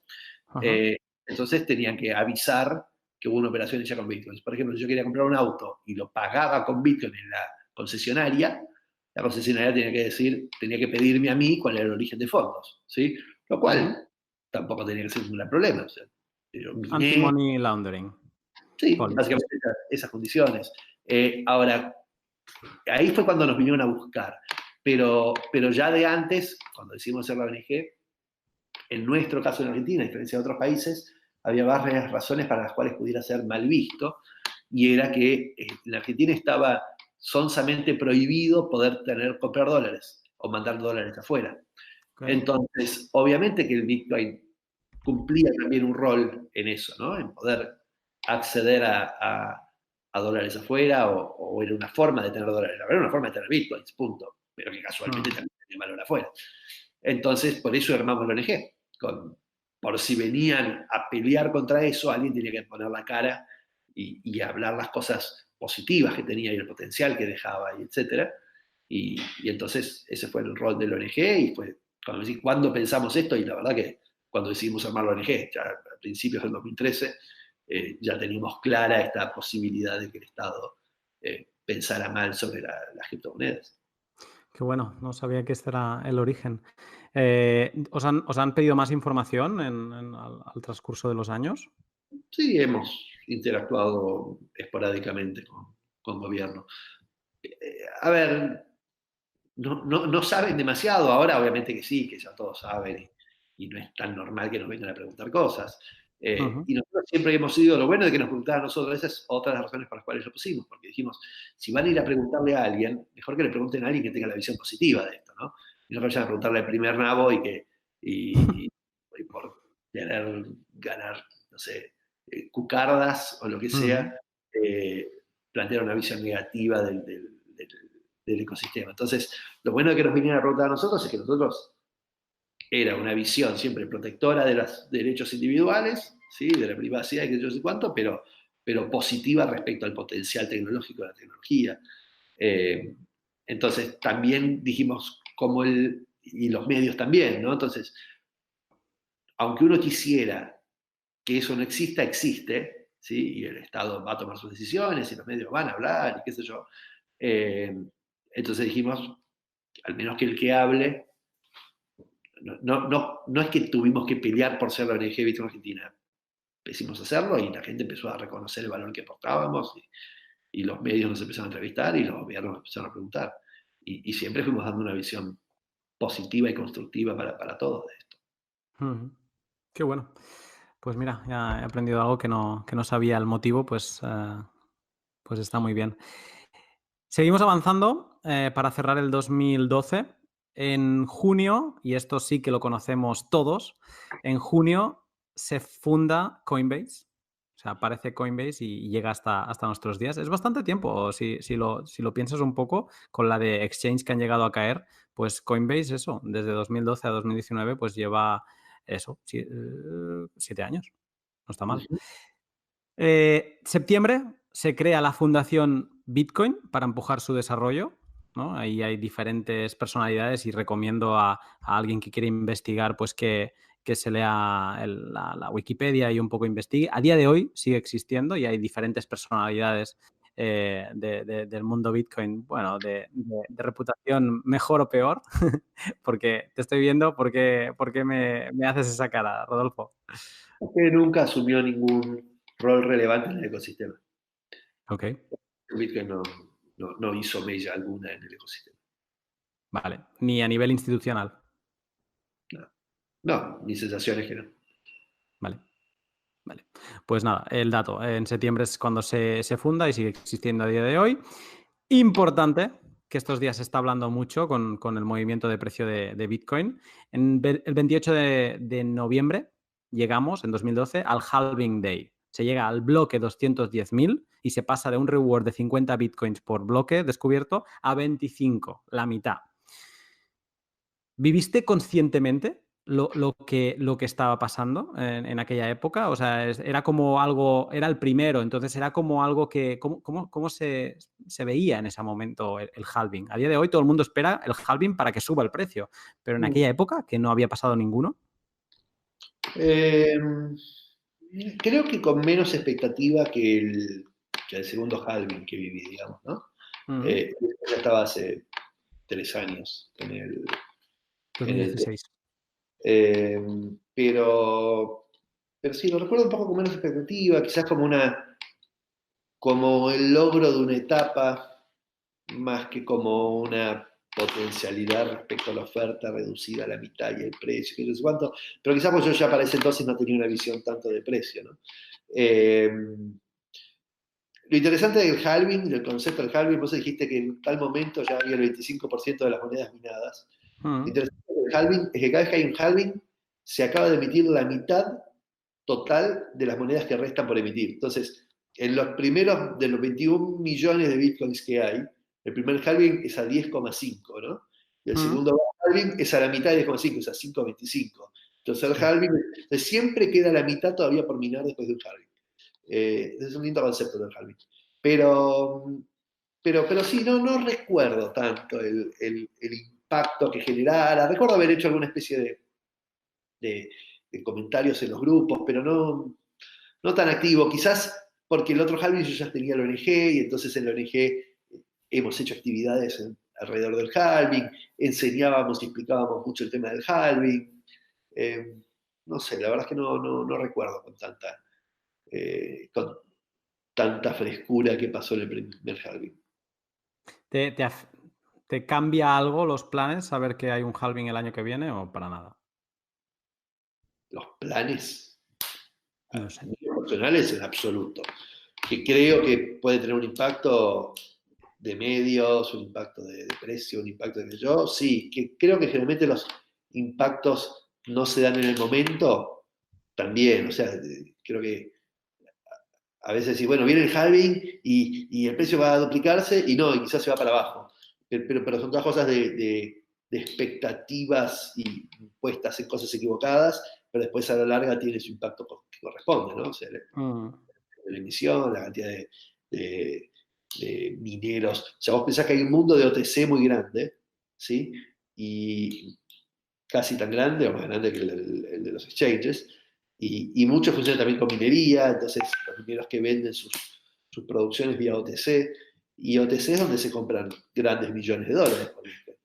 Speaker 1: Ajá.
Speaker 2: eh, entonces tenían que avisar que hubo una operación hecha con Bitcoin. Por ejemplo, si yo quería comprar un auto y lo pagaba con Bitcoin en la concesionaria, la concesionaria tenía que pedirme a mí cuál era el origen de fondos, ¿sí? Lo cual tampoco tenía que ser un gran problema. O sea, yo vine,
Speaker 1: Anti-money laundering
Speaker 2: sí,
Speaker 1: policies.
Speaker 2: básicamente esas condiciones. Ahora, ahí fue cuando nos vinieron a buscar, pero ya de antes, cuando decidimos hacer la ONG, en nuestro caso en Argentina, a diferencia de otros países, había varias razones para las cuales pudiera ser mal visto, y era que en Argentina estaba sonsamente prohibido poder comprar dólares o mandar dólares afuera.
Speaker 1: Okay.
Speaker 2: Entonces, obviamente que el Bitcoin cumplía también un rol en eso, ¿no? En poder acceder a dólares afuera o era una forma de tener dólares. Era una forma de tener Bitcoins, punto. Pero que casualmente también tenía valor afuera. Entonces, por eso armamos la ONG. Por si venían a pelear contra eso, alguien tenía que poner la cara y hablar las cosas positivas que tenía y el potencial que dejaba, y etcétera. Y entonces ese fue el rol de la ONG y fue cuando pensamos esto, y la verdad que cuando decidimos armar la ONG, ya a principios del 2013, ya teníamos clara esta posibilidad de que el Estado pensara mal sobre las criptomonedas.
Speaker 1: Qué bueno, no sabía que este era el origen. ¿Os han pedido más información al transcurso de los años?
Speaker 2: Sí, hemos interactuado esporádicamente con gobierno. A ver, no saben demasiado, ahora obviamente que sí, que ya todos saben y no es tan normal que nos vengan a preguntar cosas. Y nosotros siempre hemos sido, lo bueno de que nos preguntaran a nosotros, esa es otra de las razones por las cuales lo pusimos, porque dijimos, si van a ir a preguntarle a alguien, mejor que le pregunten a alguien que tenga la visión positiva de esto, ¿no? Y no vayan a preguntarle al primer nabo y por querer ganar, no sé, cucardas o lo que sea, eh, plantear una visión negativa del ecosistema. Entonces, lo bueno de que nos vinieran a preguntar a nosotros es que nosotros era una visión siempre protectora de los derechos individuales, ¿sí? De la privacidad y que yo sé cuánto, pero positiva respecto al potencial tecnológico de la tecnología. Entonces, también dijimos, y los medios también, ¿no? Entonces, aunque uno quisiera que eso no exista, existe, ¿sí? Y el Estado va a tomar sus decisiones y los medios van a hablar y qué sé yo. Entonces dijimos, al menos que el que hable, no es que tuvimos que pelear por ser la ONG Bitcoin Argentina, empezamos a hacerlo y la gente empezó a reconocer el valor que aportábamos y los medios nos empezaron a entrevistar y los gobiernos nos empezaron a preguntar. Y siempre fuimos dando una visión positiva y constructiva para todos de esto.
Speaker 1: Qué bueno. Pues mira, ya he aprendido algo que no sabía el motivo, pues está muy bien. Seguimos avanzando para cerrar el 2012. En junio, y esto sí que lo conocemos todos, en junio se funda Coinbase. O sea, aparece Coinbase y llega hasta nuestros días. Es bastante tiempo, si lo piensas un poco, con la de exchange que han llegado a caer, pues Coinbase, eso, desde 2012 a 2019, pues lleva eso, 7 años. No está mal. Septiembre se crea la fundación Bitcoin para empujar su desarrollo, ¿no? Ahí hay diferentes personalidades y recomiendo a alguien que quiere investigar pues que se lea la Wikipedia y un poco investigue. A día de hoy sigue existiendo y hay diferentes personalidades del mundo Bitcoin, bueno, de reputación mejor o peor, porque te estoy viendo, ¿por qué me haces esa cara, Rodolfo?
Speaker 2: Que nunca asumió ningún rol relevante en el ecosistema.
Speaker 1: Ok.
Speaker 2: Bitcoin no hizo mella alguna en el ecosistema.
Speaker 1: Vale, ni a nivel institucional.
Speaker 2: No, mi sensación es que no.
Speaker 1: Vale, vale. Pues nada, el dato. En septiembre es cuando se funda y sigue existiendo a día de hoy. Importante, que estos días se está hablando mucho con el movimiento de precio de Bitcoin. El 28 de noviembre llegamos, en 2012, al halving day. Se llega al bloque 210.000 y se pasa de un reward de 50 Bitcoins por bloque descubierto a 25, la mitad. ¿Viviste conscientemente lo que estaba pasando en aquella época? O sea, era como algo, era el primero, entonces era como algo que, ¿cómo se veía en ese momento el halving? A día de hoy todo el mundo espera el halving para que suba el precio, pero en aquella época, que no había pasado ninguno.
Speaker 2: Eh, Creo que con menos expectativa que el segundo halving que viví, digamos, ¿no? Ya estaba hace 3 años en el
Speaker 1: 2016.
Speaker 2: eh, pero, pero sí, lo recuerdo un poco con menos expectativa, quizás como el logro de una etapa, más que como una potencialidad respecto a la oferta reducida a la mitad y el precio, que no sé cuánto, pero quizás pues yo ya para ese entonces no tenía una visión tanto de precio, ¿no? Eh, lo interesante del halving, del concepto del halving, vos dijiste que en tal momento ya había el 25% de las monedas minadas. Lo
Speaker 1: Mm,
Speaker 2: interesante del halving es que cada vez que hay un halving, se acaba de emitir la mitad total de las monedas que restan por emitir. Entonces, en los primeros de los 21 millones de bitcoins que hay, el primer halving es a 10,5, ¿no? Y el
Speaker 1: mm,
Speaker 2: segundo halving es a la mitad de 10,5, es a 5,25. Entonces, el
Speaker 1: sí.
Speaker 2: halving, entonces siempre queda la mitad todavía por minar después de un halving. Es un lindo concepto del halving. Pero, pero sí, no recuerdo tanto el impacto que generara. Recuerdo haber hecho alguna especie de, de comentarios en los grupos, pero no tan activo. Quizás porque el otro halving yo ya tenía el ONG y entonces en la ONG hemos hecho actividades alrededor del halving, enseñábamos y explicábamos mucho el tema del halving. Eh, no sé, la verdad es que no recuerdo con tanta frescura que pasó en el primer halving.
Speaker 1: ¿Te, te af- te cambia algo los planes saber que hay un halving el año que viene o para nada?
Speaker 2: Los planes
Speaker 1: No sé.
Speaker 2: personales en absoluto. Que creo que puede tener un impacto de medios, un impacto de precio, un impacto de yo, sí, que creo que generalmente los impactos no se dan en el momento, también, o sea, creo que a veces sí, bueno, viene el halving y el precio va a duplicarse y no, y quizás se va para abajo, pero son todas cosas de expectativas y puestas en cosas equivocadas, pero después a la larga tiene su impacto que corresponde, ¿no? O sea,
Speaker 1: Mm,
Speaker 2: la emisión, la cantidad de, de mineros. O sea, vos pensás que hay un mundo de OTC muy grande, ¿sí? Y casi tan grande o más grande que el de los exchanges. Y muchos funcionan también con minería, entonces los mineros que venden sus producciones vía OTC. Y OTC es donde se compran grandes millones de dólares por Bitcoin.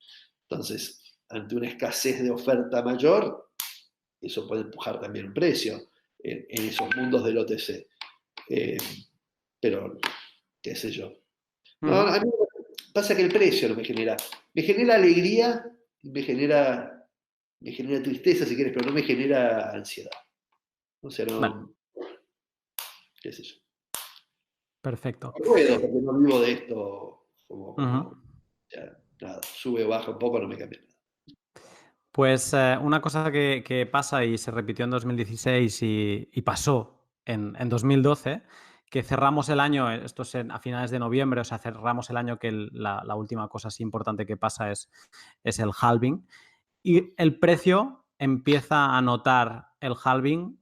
Speaker 2: Entonces, ante una escasez de oferta mayor, eso puede empujar también un precio en esos mundos del OTC. Eh, pero, qué sé yo. No,
Speaker 1: ujú.
Speaker 2: a mí pasa que el precio no me genera. Me genera alegría y me genera tristeza, si quieres, pero no me genera ansiedad. O sea,
Speaker 1: Vale,
Speaker 2: no, qué sé yo.
Speaker 1: perfecto.
Speaker 2: No puedo, porque no vivo de esto
Speaker 1: Ujú.
Speaker 2: o sea, nada, sube o baja un poco, no me cambia nada.
Speaker 1: Pues una cosa que pasa y se repitió en 2016 y pasó en 2012, que cerramos el año, esto es a finales de noviembre, o sea, cerramos el año que la última cosa así importante que pasa es el halving, y el precio empieza a notar el halving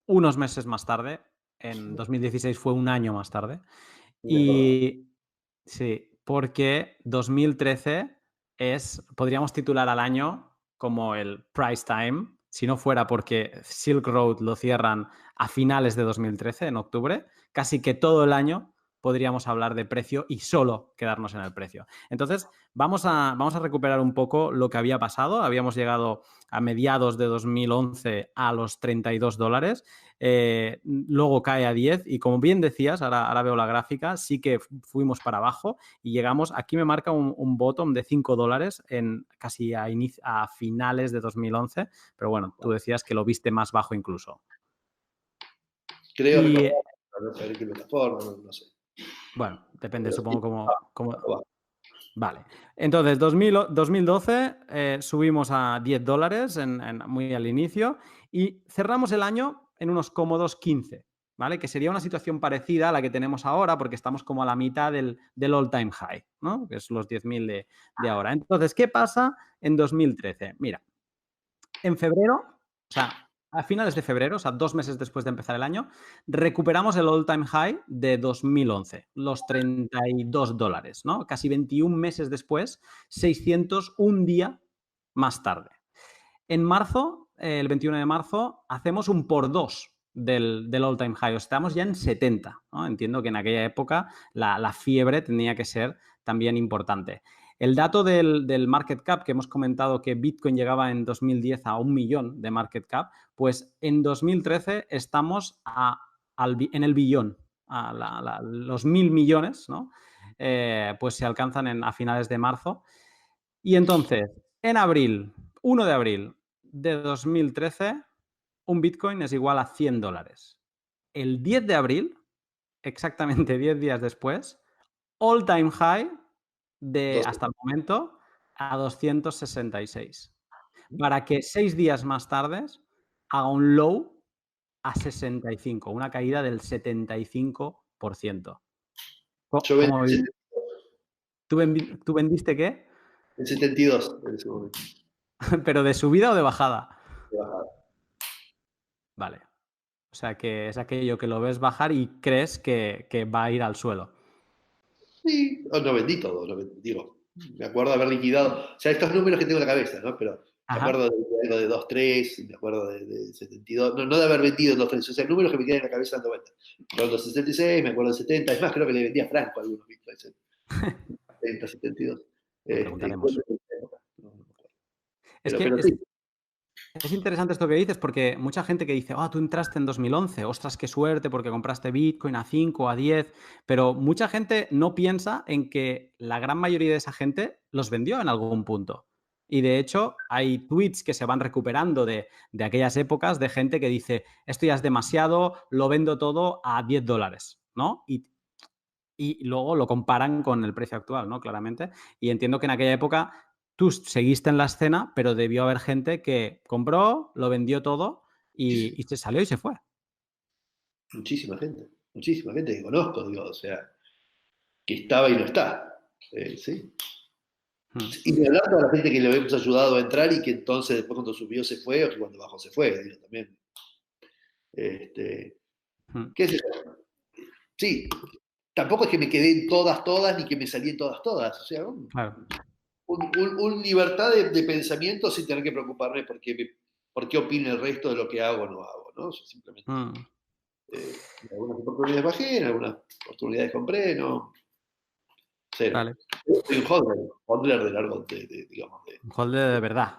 Speaker 1: unos meses más tarde, en 2016 fue un año más tarde,
Speaker 2: Ni me acordaba.
Speaker 1: y sí, porque 2013 podríamos titular al año como el price time, si no fuera porque Silk Road lo cierran a finales de 2013, en octubre, casi que todo el año podríamos hablar de precio y solo quedarnos en el precio. Entonces, vamos a recuperar un poco lo que había pasado. Habíamos llegado a mediados de 2011 a los $32. Luego cae a 10 y como bien decías, ahora veo la gráfica, sí que fuimos para abajo y llegamos, aquí me marca un bottom de $5 en casi a finales de 2011, pero bueno, tú decías que lo viste más bajo incluso.
Speaker 2: Creo
Speaker 1: Y
Speaker 2: recordar, no sé en qué plataforma, no sé.
Speaker 1: bueno, depende,
Speaker 2: Pero sí,
Speaker 1: supongo como.
Speaker 2: abajo.
Speaker 1: Vale. Entonces, 2012 subimos a $10 muy al inicio y cerramos el año en unos cómodos 15, ¿vale? Que sería una situación parecida a la que tenemos ahora porque estamos como a la mitad del all-time high, ¿no? Que es los 10.000 de ahora. Entonces, ¿qué pasa en 2013? Mira, en febrero, o sea, a finales de febrero, o sea, 2 meses después de empezar el año, recuperamos el all-time high de 2011, los $32, ¿no? Casi 21 meses después, 601 día más tarde. En marzo, el 21 de marzo, hacemos un por dos del all-time high. Estamos ya en 70, ¿no? Entiendo que en aquella época la fiebre tenía que ser también importante. El dato del market cap, que hemos comentado que Bitcoin llegaba en 2010 a 1.000.000 de market cap, pues en 2013 estamos en el billón. Los 1.000 millones, ¿no? Pues se alcanzan a finales de marzo. Y entonces, en abril, 1 de abril de 2013, un Bitcoin es igual a $100. El 10 de abril, exactamente 10 días después, all time high de
Speaker 2: 12.
Speaker 1: hasta el momento a 266. Para que 6 días más tarde haga un low a 65, una caída del 75%.
Speaker 2: Yo vendí
Speaker 1: ¿Cómo ¿Tú vendiste qué?
Speaker 2: en 72 en ese momento.
Speaker 1: ¿Pero de subida o de bajada?
Speaker 2: De bajada.
Speaker 1: Vale. O sea, que es aquello que lo ves bajar y crees que va a ir al suelo.
Speaker 2: Sí, no vendí todo, digo, me acuerdo de haber liquidado, o sea, estos números que tengo en la cabeza, ¿no? Pero me acuerdo
Speaker 1: Ajá.
Speaker 2: de algo de 2.3, me acuerdo de 72, no de haber vendido en 2.3, o sea, números que me quedan en la cabeza dando vueltas. Me acuerdo de 66, me acuerdo de 70, es más, creo que le vendí a Franco algunos bitcoins en 70, 72.
Speaker 1: Le
Speaker 2: Este,
Speaker 1: preguntaremos.
Speaker 2: no me acuerdo.
Speaker 1: Es que
Speaker 2: Pero sí,
Speaker 1: es interesante esto que dices porque mucha gente que dice, tú entraste en 2011, ostras, qué suerte porque compraste Bitcoin a 5, a 10, pero mucha gente no piensa en que la gran mayoría de esa gente los vendió en algún punto. Y de hecho, hay tweets que se van recuperando de aquellas épocas de gente que dice, esto ya es demasiado, lo vendo todo a $10, ¿no? Y luego lo comparan con el precio actual, ¿no? Claramente. Y entiendo que en aquella época tú seguiste en la escena, pero debió haber gente que compró, lo vendió todo y se salió y se fue.
Speaker 2: muchísima gente que conozco, digo, o sea, que estaba y no está. Sí.
Speaker 1: Mm,
Speaker 2: Y ni hablar de la gente que le hemos ayudado a entrar y que entonces después cuando subió se fue o que cuando bajó se fue, digo, también. Este,
Speaker 1: mm.
Speaker 2: ¿Qué sé yo? Sí, tampoco es que me quedé en todas, ni que me salí en todas. O sea,
Speaker 1: Claro.
Speaker 2: un libertad de pensamiento sin tener que preocuparme por qué opina el resto de lo que hago o no hago, ¿no? Yo simplemente,
Speaker 1: Mm,
Speaker 2: en algunas oportunidades bajé, en algunas oportunidades compré, no, cero.
Speaker 1: vale.
Speaker 2: Soy un hodler de largo, digamos,
Speaker 1: Un holder de verdad.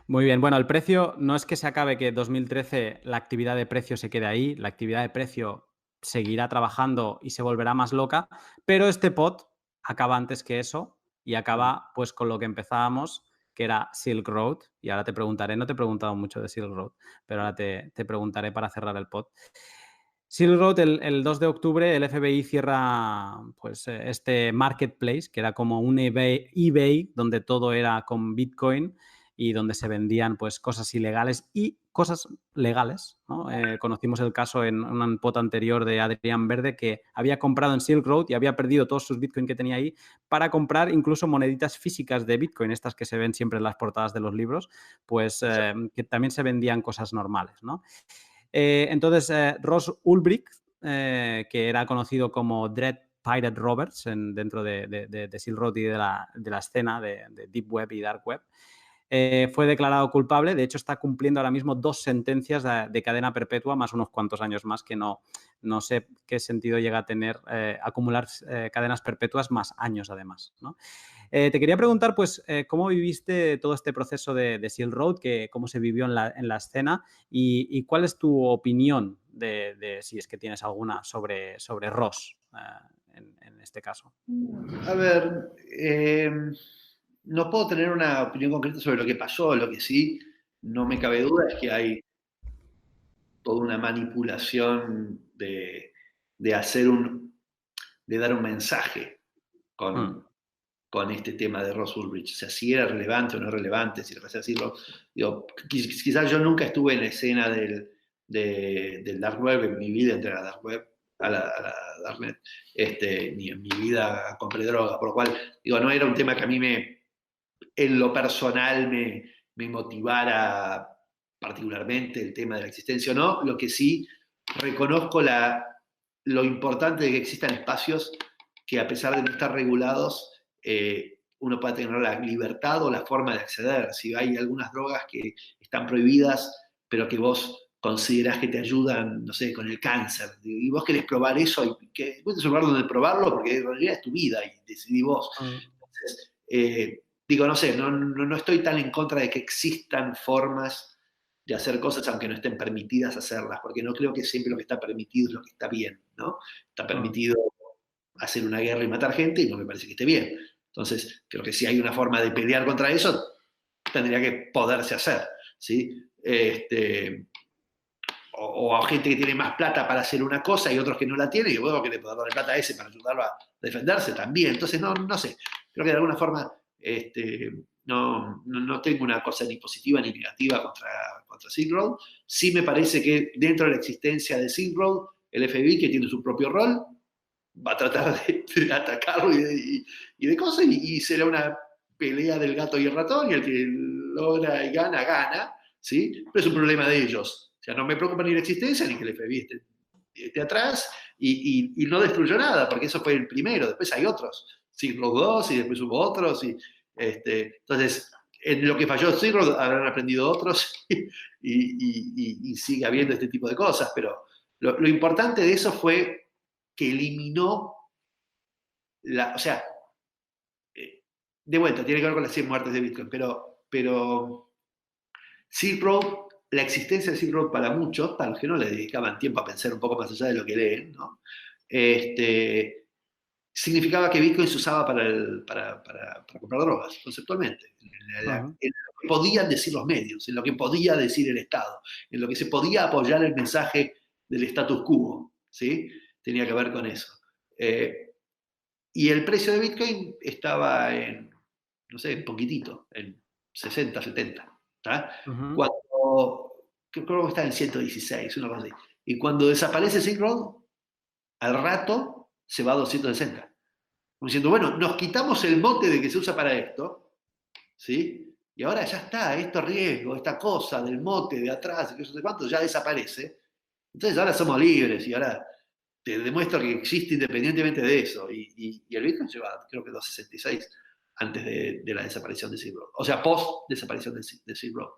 Speaker 1: Muy bien. Bueno, el precio no es que se acabe que 2013 la actividad de precio se quede ahí, la actividad de precio seguirá trabajando y se volverá más loca, pero este pot acaba antes que eso y acaba pues con lo que empezábamos, que era Silk Road, y ahora te preguntaré, no te he preguntado mucho de Silk Road, pero ahora te preguntaré para cerrar el pot. Silk Road, el 2 de octubre, el FBI cierra pues, este marketplace, que era como un eBay donde todo era con Bitcoin y donde se vendían pues, cosas ilegales y cosas legales, ¿no? Conocimos el caso en un pot anterior de Adrián Verde que había comprado en Silk Road y había perdido todos sus Bitcoin que tenía ahí para comprar incluso moneditas físicas de Bitcoin, estas que se ven siempre en las portadas de los libros, pues que también se vendían cosas normales, ¿no? Entonces, Ross Ulbricht, que era conocido como Dread Pirate Roberts dentro de Silk Road y de la escena de Deep Web y Dark Web, fue declarado culpable. De hecho, está cumpliendo ahora mismo 2 sentencias de cadena perpetua, más unos cuantos años más, que no sé qué sentido llega a tener acumular cadenas perpetuas más años, además, ¿no? Te quería preguntar, pues, ¿cómo viviste todo este proceso de Silk Road? ¿Cómo se vivió en la escena? Y ¿cuál es tu opinión si es que tienes alguna, sobre Ross en este caso?
Speaker 2: A ver, no puedo tener una opinión concreta sobre lo que pasó, lo que sí, no me cabe duda es que hay toda una manipulación de hacer de dar un mensaje
Speaker 1: Mm,
Speaker 2: con este tema de Ross Ulbricht. O sea, si era relevante o no relevante, si lo que hace decirlo. Digo, quizás yo nunca estuve en la escena del Dark Web, en mi vida entre la Dark Web a la Darknet, ni en mi vida compré droga, por lo cual, digo, no era un tema que a mí en lo personal me motivara particularmente el tema de la existencia o no. Lo que sí reconozco lo importante de que existan espacios que, a pesar de no estar regulados, uno pueda tener la libertad o la forma de acceder. Si hay algunas drogas que están prohibidas, pero que vos considerás que te ayudan, no sé, con el cáncer, y vos querés probar eso, y que vos es un lugar donde probarlo, porque en realidad es tu vida y decidí vos. Entonces, digo, no sé, no estoy tan en contra de que existan formas de hacer cosas aunque no estén permitidas hacerlas, porque no creo que siempre lo que está permitido es lo que está bien, ¿no? Está permitido hacer una guerra y matar gente y no me parece que esté bien. Entonces, creo que si hay una forma de pelear contra eso, tendría que poderse hacer, ¿sí? O a gente que tiene más plata para hacer una cosa y otros que no la tienen, y luego que le puedo darle plata a ese para ayudarlo a defenderse también. Entonces, no sé, creo que de alguna forma no tengo una cosa ni positiva ni negativa contra Silk Road. Sí me parece que dentro de la existencia de Silk Road, el FBI, que tiene su propio rol, va a tratar de atacarlo y de cosas, y será una pelea del gato y el ratón, y el que logra y gana, gana, ¿sí? Pero es un problema de ellos. O sea, no me preocupa ni la existencia ni que el FBI esté atrás y no destruyó nada, porque eso fue el primero. Después hay otros, Silk Road 2 y después hubo otros. Entonces, en lo que falló Silk Road habrán aprendido otros y sigue habiendo este tipo de cosas. Pero lo importante de eso fue que eliminó o sea, de vuelta, tiene que ver con las 100 muertes de Bitcoin, pero Silk Road, la existencia de Silk Road para muchos, para los que no le dedicaban tiempo a pensar un poco más allá de lo que leen, ¿no? Significaba que Bitcoin se usaba para comprar drogas, conceptualmente. En lo que podían decir los medios, en lo que podía decir el Estado, en lo que se podía apoyar el mensaje del status quo, ¿sí? Tenía que ver con eso. Y el precio de Bitcoin estaba en, no sé, un poquitito, en 60, 70. Creo que está en 116, una cosa así. Y cuando desaparece Silk Road, al rato se va a 260. Como diciendo, bueno, nos quitamos el mote de que se usa para esto, ¿sí? Y ahora ya está, este riesgo, esta cosa del mote de atrás, que no sé cuánto, ya desaparece. Entonces ahora somos libres y ahora te demuestro que existe independientemente de eso. Y el Bitcoin lleva, creo que 266 antes de la desaparición de Silk Road. O sea, post desaparición de Silk Road.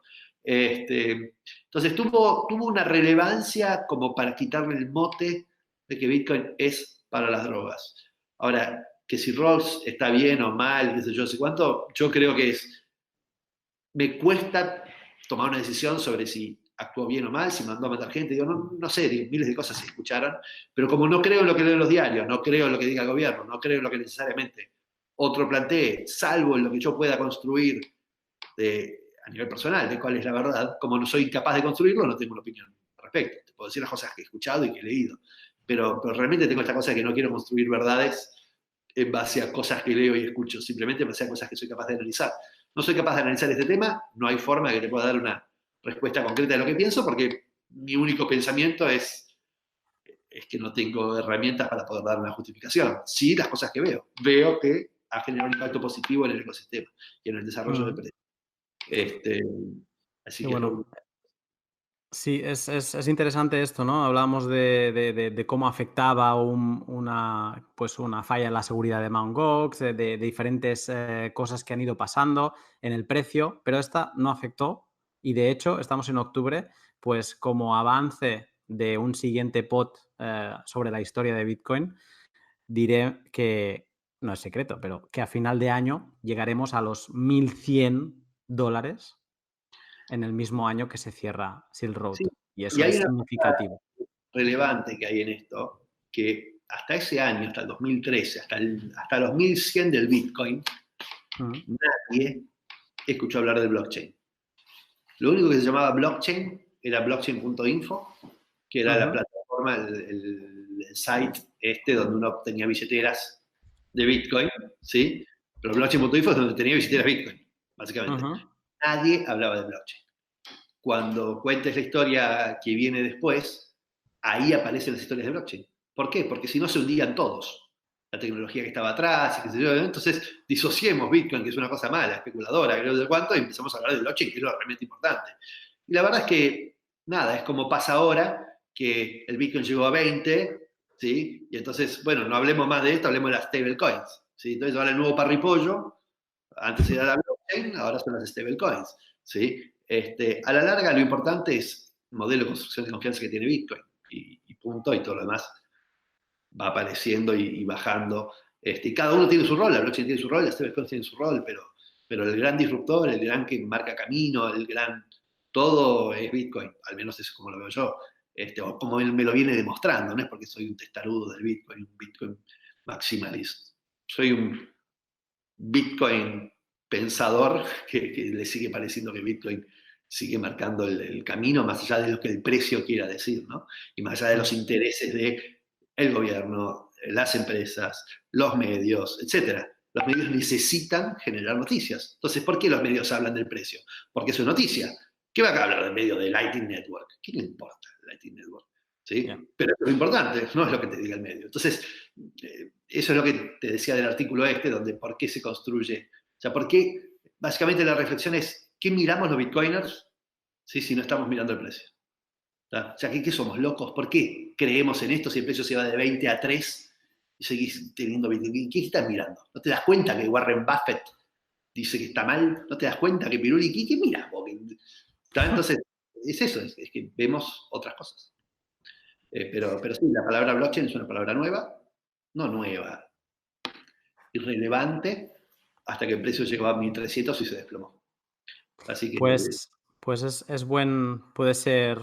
Speaker 2: Entonces tuvo una relevancia como para quitarle el mote de que Bitcoin es para las drogas. Ahora, que si Ross está bien o mal, qué sé yo, sé cuánto, yo creo que me cuesta tomar una decisión sobre si actuó bien o mal, si mandó a matar gente, digo, no sé, digo, miles de cosas se escucharon, pero como no creo en lo que leen los diarios, no creo en lo que diga el gobierno, no creo en lo que necesariamente otro plantee, salvo en lo que yo pueda construir a nivel personal, de cuál es la verdad, como no soy incapaz de construirlo, no tengo una opinión al respecto. Te puedo decir las cosas que he escuchado y que he leído, pero realmente tengo esta cosa de que no quiero construir verdades en base a cosas que leo y escucho, simplemente en base a cosas que soy capaz de analizar. No soy capaz de analizar este tema, no hay forma de que te pueda dar una respuesta concreta de lo que pienso, porque mi único pensamiento es que no tengo herramientas para poder dar una justificación. Sí, las cosas que veo. Veo que ha generado un impacto positivo en el ecosistema y en el desarrollo del precio. Así que
Speaker 1: bueno. Sí, es interesante esto, ¿no? Hablábamos de cómo afectaba una falla en la seguridad de Mt. Gox, de diferentes cosas que han ido pasando en el precio, pero esta no afectó y de hecho estamos en octubre, pues como avance de un siguiente pod sobre la historia de Bitcoin, diré que, no es secreto, pero que a final de año llegaremos a los $1.100 en el mismo año que se cierra Silk Road.
Speaker 2: sí,
Speaker 1: Y
Speaker 2: y
Speaker 1: eso
Speaker 2: hay
Speaker 1: es
Speaker 2: una
Speaker 1: significativo.
Speaker 2: relevante que hay en esto, que hasta ese año, hasta el 2013, hasta los 1100 del Bitcoin, nadie escuchó hablar de blockchain. Lo único que se llamaba blockchain era blockchain.info, que era la plataforma, el site donde uno tenía billeteras de Bitcoin, ¿sí? Pero blockchain.info es donde tenía billeteras Bitcoin, básicamente. Nadie hablaba de blockchain. Cuando cuentes la historia que viene después, ahí aparecen las historias de blockchain. ¿Por qué? Porque si no se hundían todos. La tecnología que estaba atrás, y qué sé yo. Entonces, disociemos Bitcoin, que es una cosa mala, especuladora, que no sé de cuánto, y empezamos a hablar de blockchain, que es lo realmente importante. Y la verdad es que, nada, es como pasa ahora, que el Bitcoin llegó a 20, ¿sí? Y entonces, bueno, no hablemos más de esto, hablemos de las stablecoins, ¿sí? Entonces, ahora el nuevo parripollo, antes era la blockchain, ahora son las stablecoins, ¿sí? A la larga, lo importante es modelo de construcción de confianza que tiene Bitcoin. Y punto, y todo lo demás va apareciendo y bajando. Y cada uno tiene su rol, la blockchain tiene su rol, las stablecoins tienen su rol, pero el gran disruptor, el gran que marca camino, el gran todo es Bitcoin, al menos eso es como lo veo yo, o como él me lo viene demostrando, no es porque soy un testarudo del Bitcoin, un Bitcoin maximalista. Soy un Bitcoin pensador que le sigue pareciendo que Bitcoin sigue marcando el camino, más allá de lo que el precio quiera decir, ¿no? Y más allá de los intereses del gobierno, las empresas, los medios, etcétera. Los medios necesitan generar noticias. Entonces, ¿por qué los medios hablan del precio? Porque es su noticia. ¿Qué va a hablar del medio de Lightning Network? ¿Qué le importa el Lightning Network? ¿Sí? Yeah. Pero es lo importante, no es lo que te diga el medio. Entonces, eso es lo que te decía del artículo donde por qué se construye. O sea, por qué, básicamente la reflexión es, ¿qué miramos los bitcoiners si no estamos mirando el precio? O sea, ¿qué somos, locos? ¿Por qué creemos en esto si el precio se va de 20 a 3 y seguís teniendo Bitcoin? ¿Qué estás mirando? ¿No te das cuenta que Warren Buffett dice que está mal? ¿No te das cuenta que Pirulli, qué miras? Entonces, es eso, es que vemos otras cosas. Pero sí, la palabra blockchain es una palabra nueva, no nueva, irrelevante, hasta que el precio llegó a 1.300 y se desplomó. Así que...
Speaker 1: Pues puede ser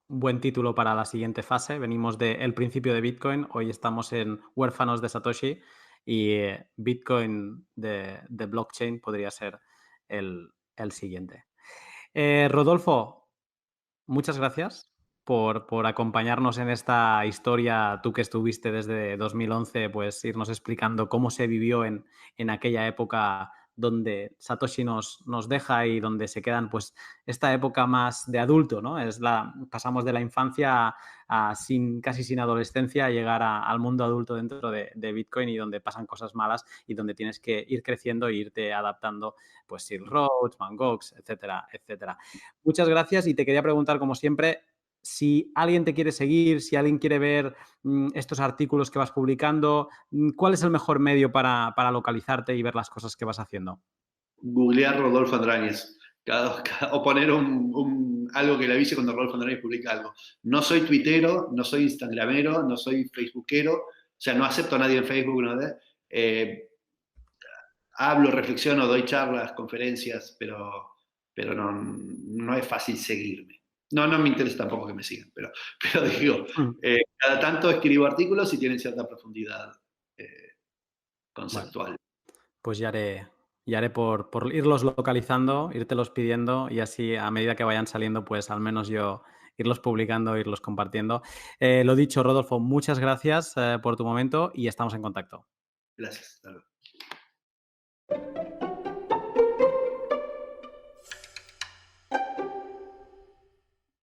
Speaker 1: un buen título para la siguiente fase. Venimos del principio de Bitcoin, hoy estamos en Huérfanos de Satoshi y Bitcoin de blockchain podría ser el siguiente. Rodolfo, muchas gracias por acompañarnos en esta historia, tú que estuviste desde 2011, pues irnos explicando cómo se vivió en aquella época donde Satoshi nos deja y donde se quedan, pues, esta época más de adulto, ¿no? Pasamos de la infancia a casi sin adolescencia a llegar al mundo adulto dentro de Bitcoin y donde pasan cosas malas y donde tienes que ir creciendo e irte adaptando, pues, Silk Road, Mt. Gox, etcétera, etcétera. Muchas gracias y te quería preguntar, como siempre, si alguien te quiere seguir, si alguien quiere ver estos artículos que vas publicando, ¿cuál es el mejor medio para localizarte y ver las cosas que vas haciendo?
Speaker 2: Googlear Rodolfo Andráñez. O poner algo que le avise cuando Rodolfo Andráñez publica algo. No soy tuitero, no soy instagramero, no soy facebookero, o sea, no acepto a nadie en Facebook. ¿No? Hablo, reflexiono, doy charlas, conferencias, pero no es fácil seguirme. No me interesa tampoco que me sigan, pero digo, cada tanto escribo artículos y tienen cierta profundidad conceptual.
Speaker 1: Bueno, pues ya haré por irlos localizando, írtelos pidiendo y así a medida que vayan saliendo, pues al menos yo irlos publicando, irlos compartiendo. Lo dicho, Rodolfo, muchas gracias por tu momento y estamos en contacto.
Speaker 2: Gracias. Hasta luego.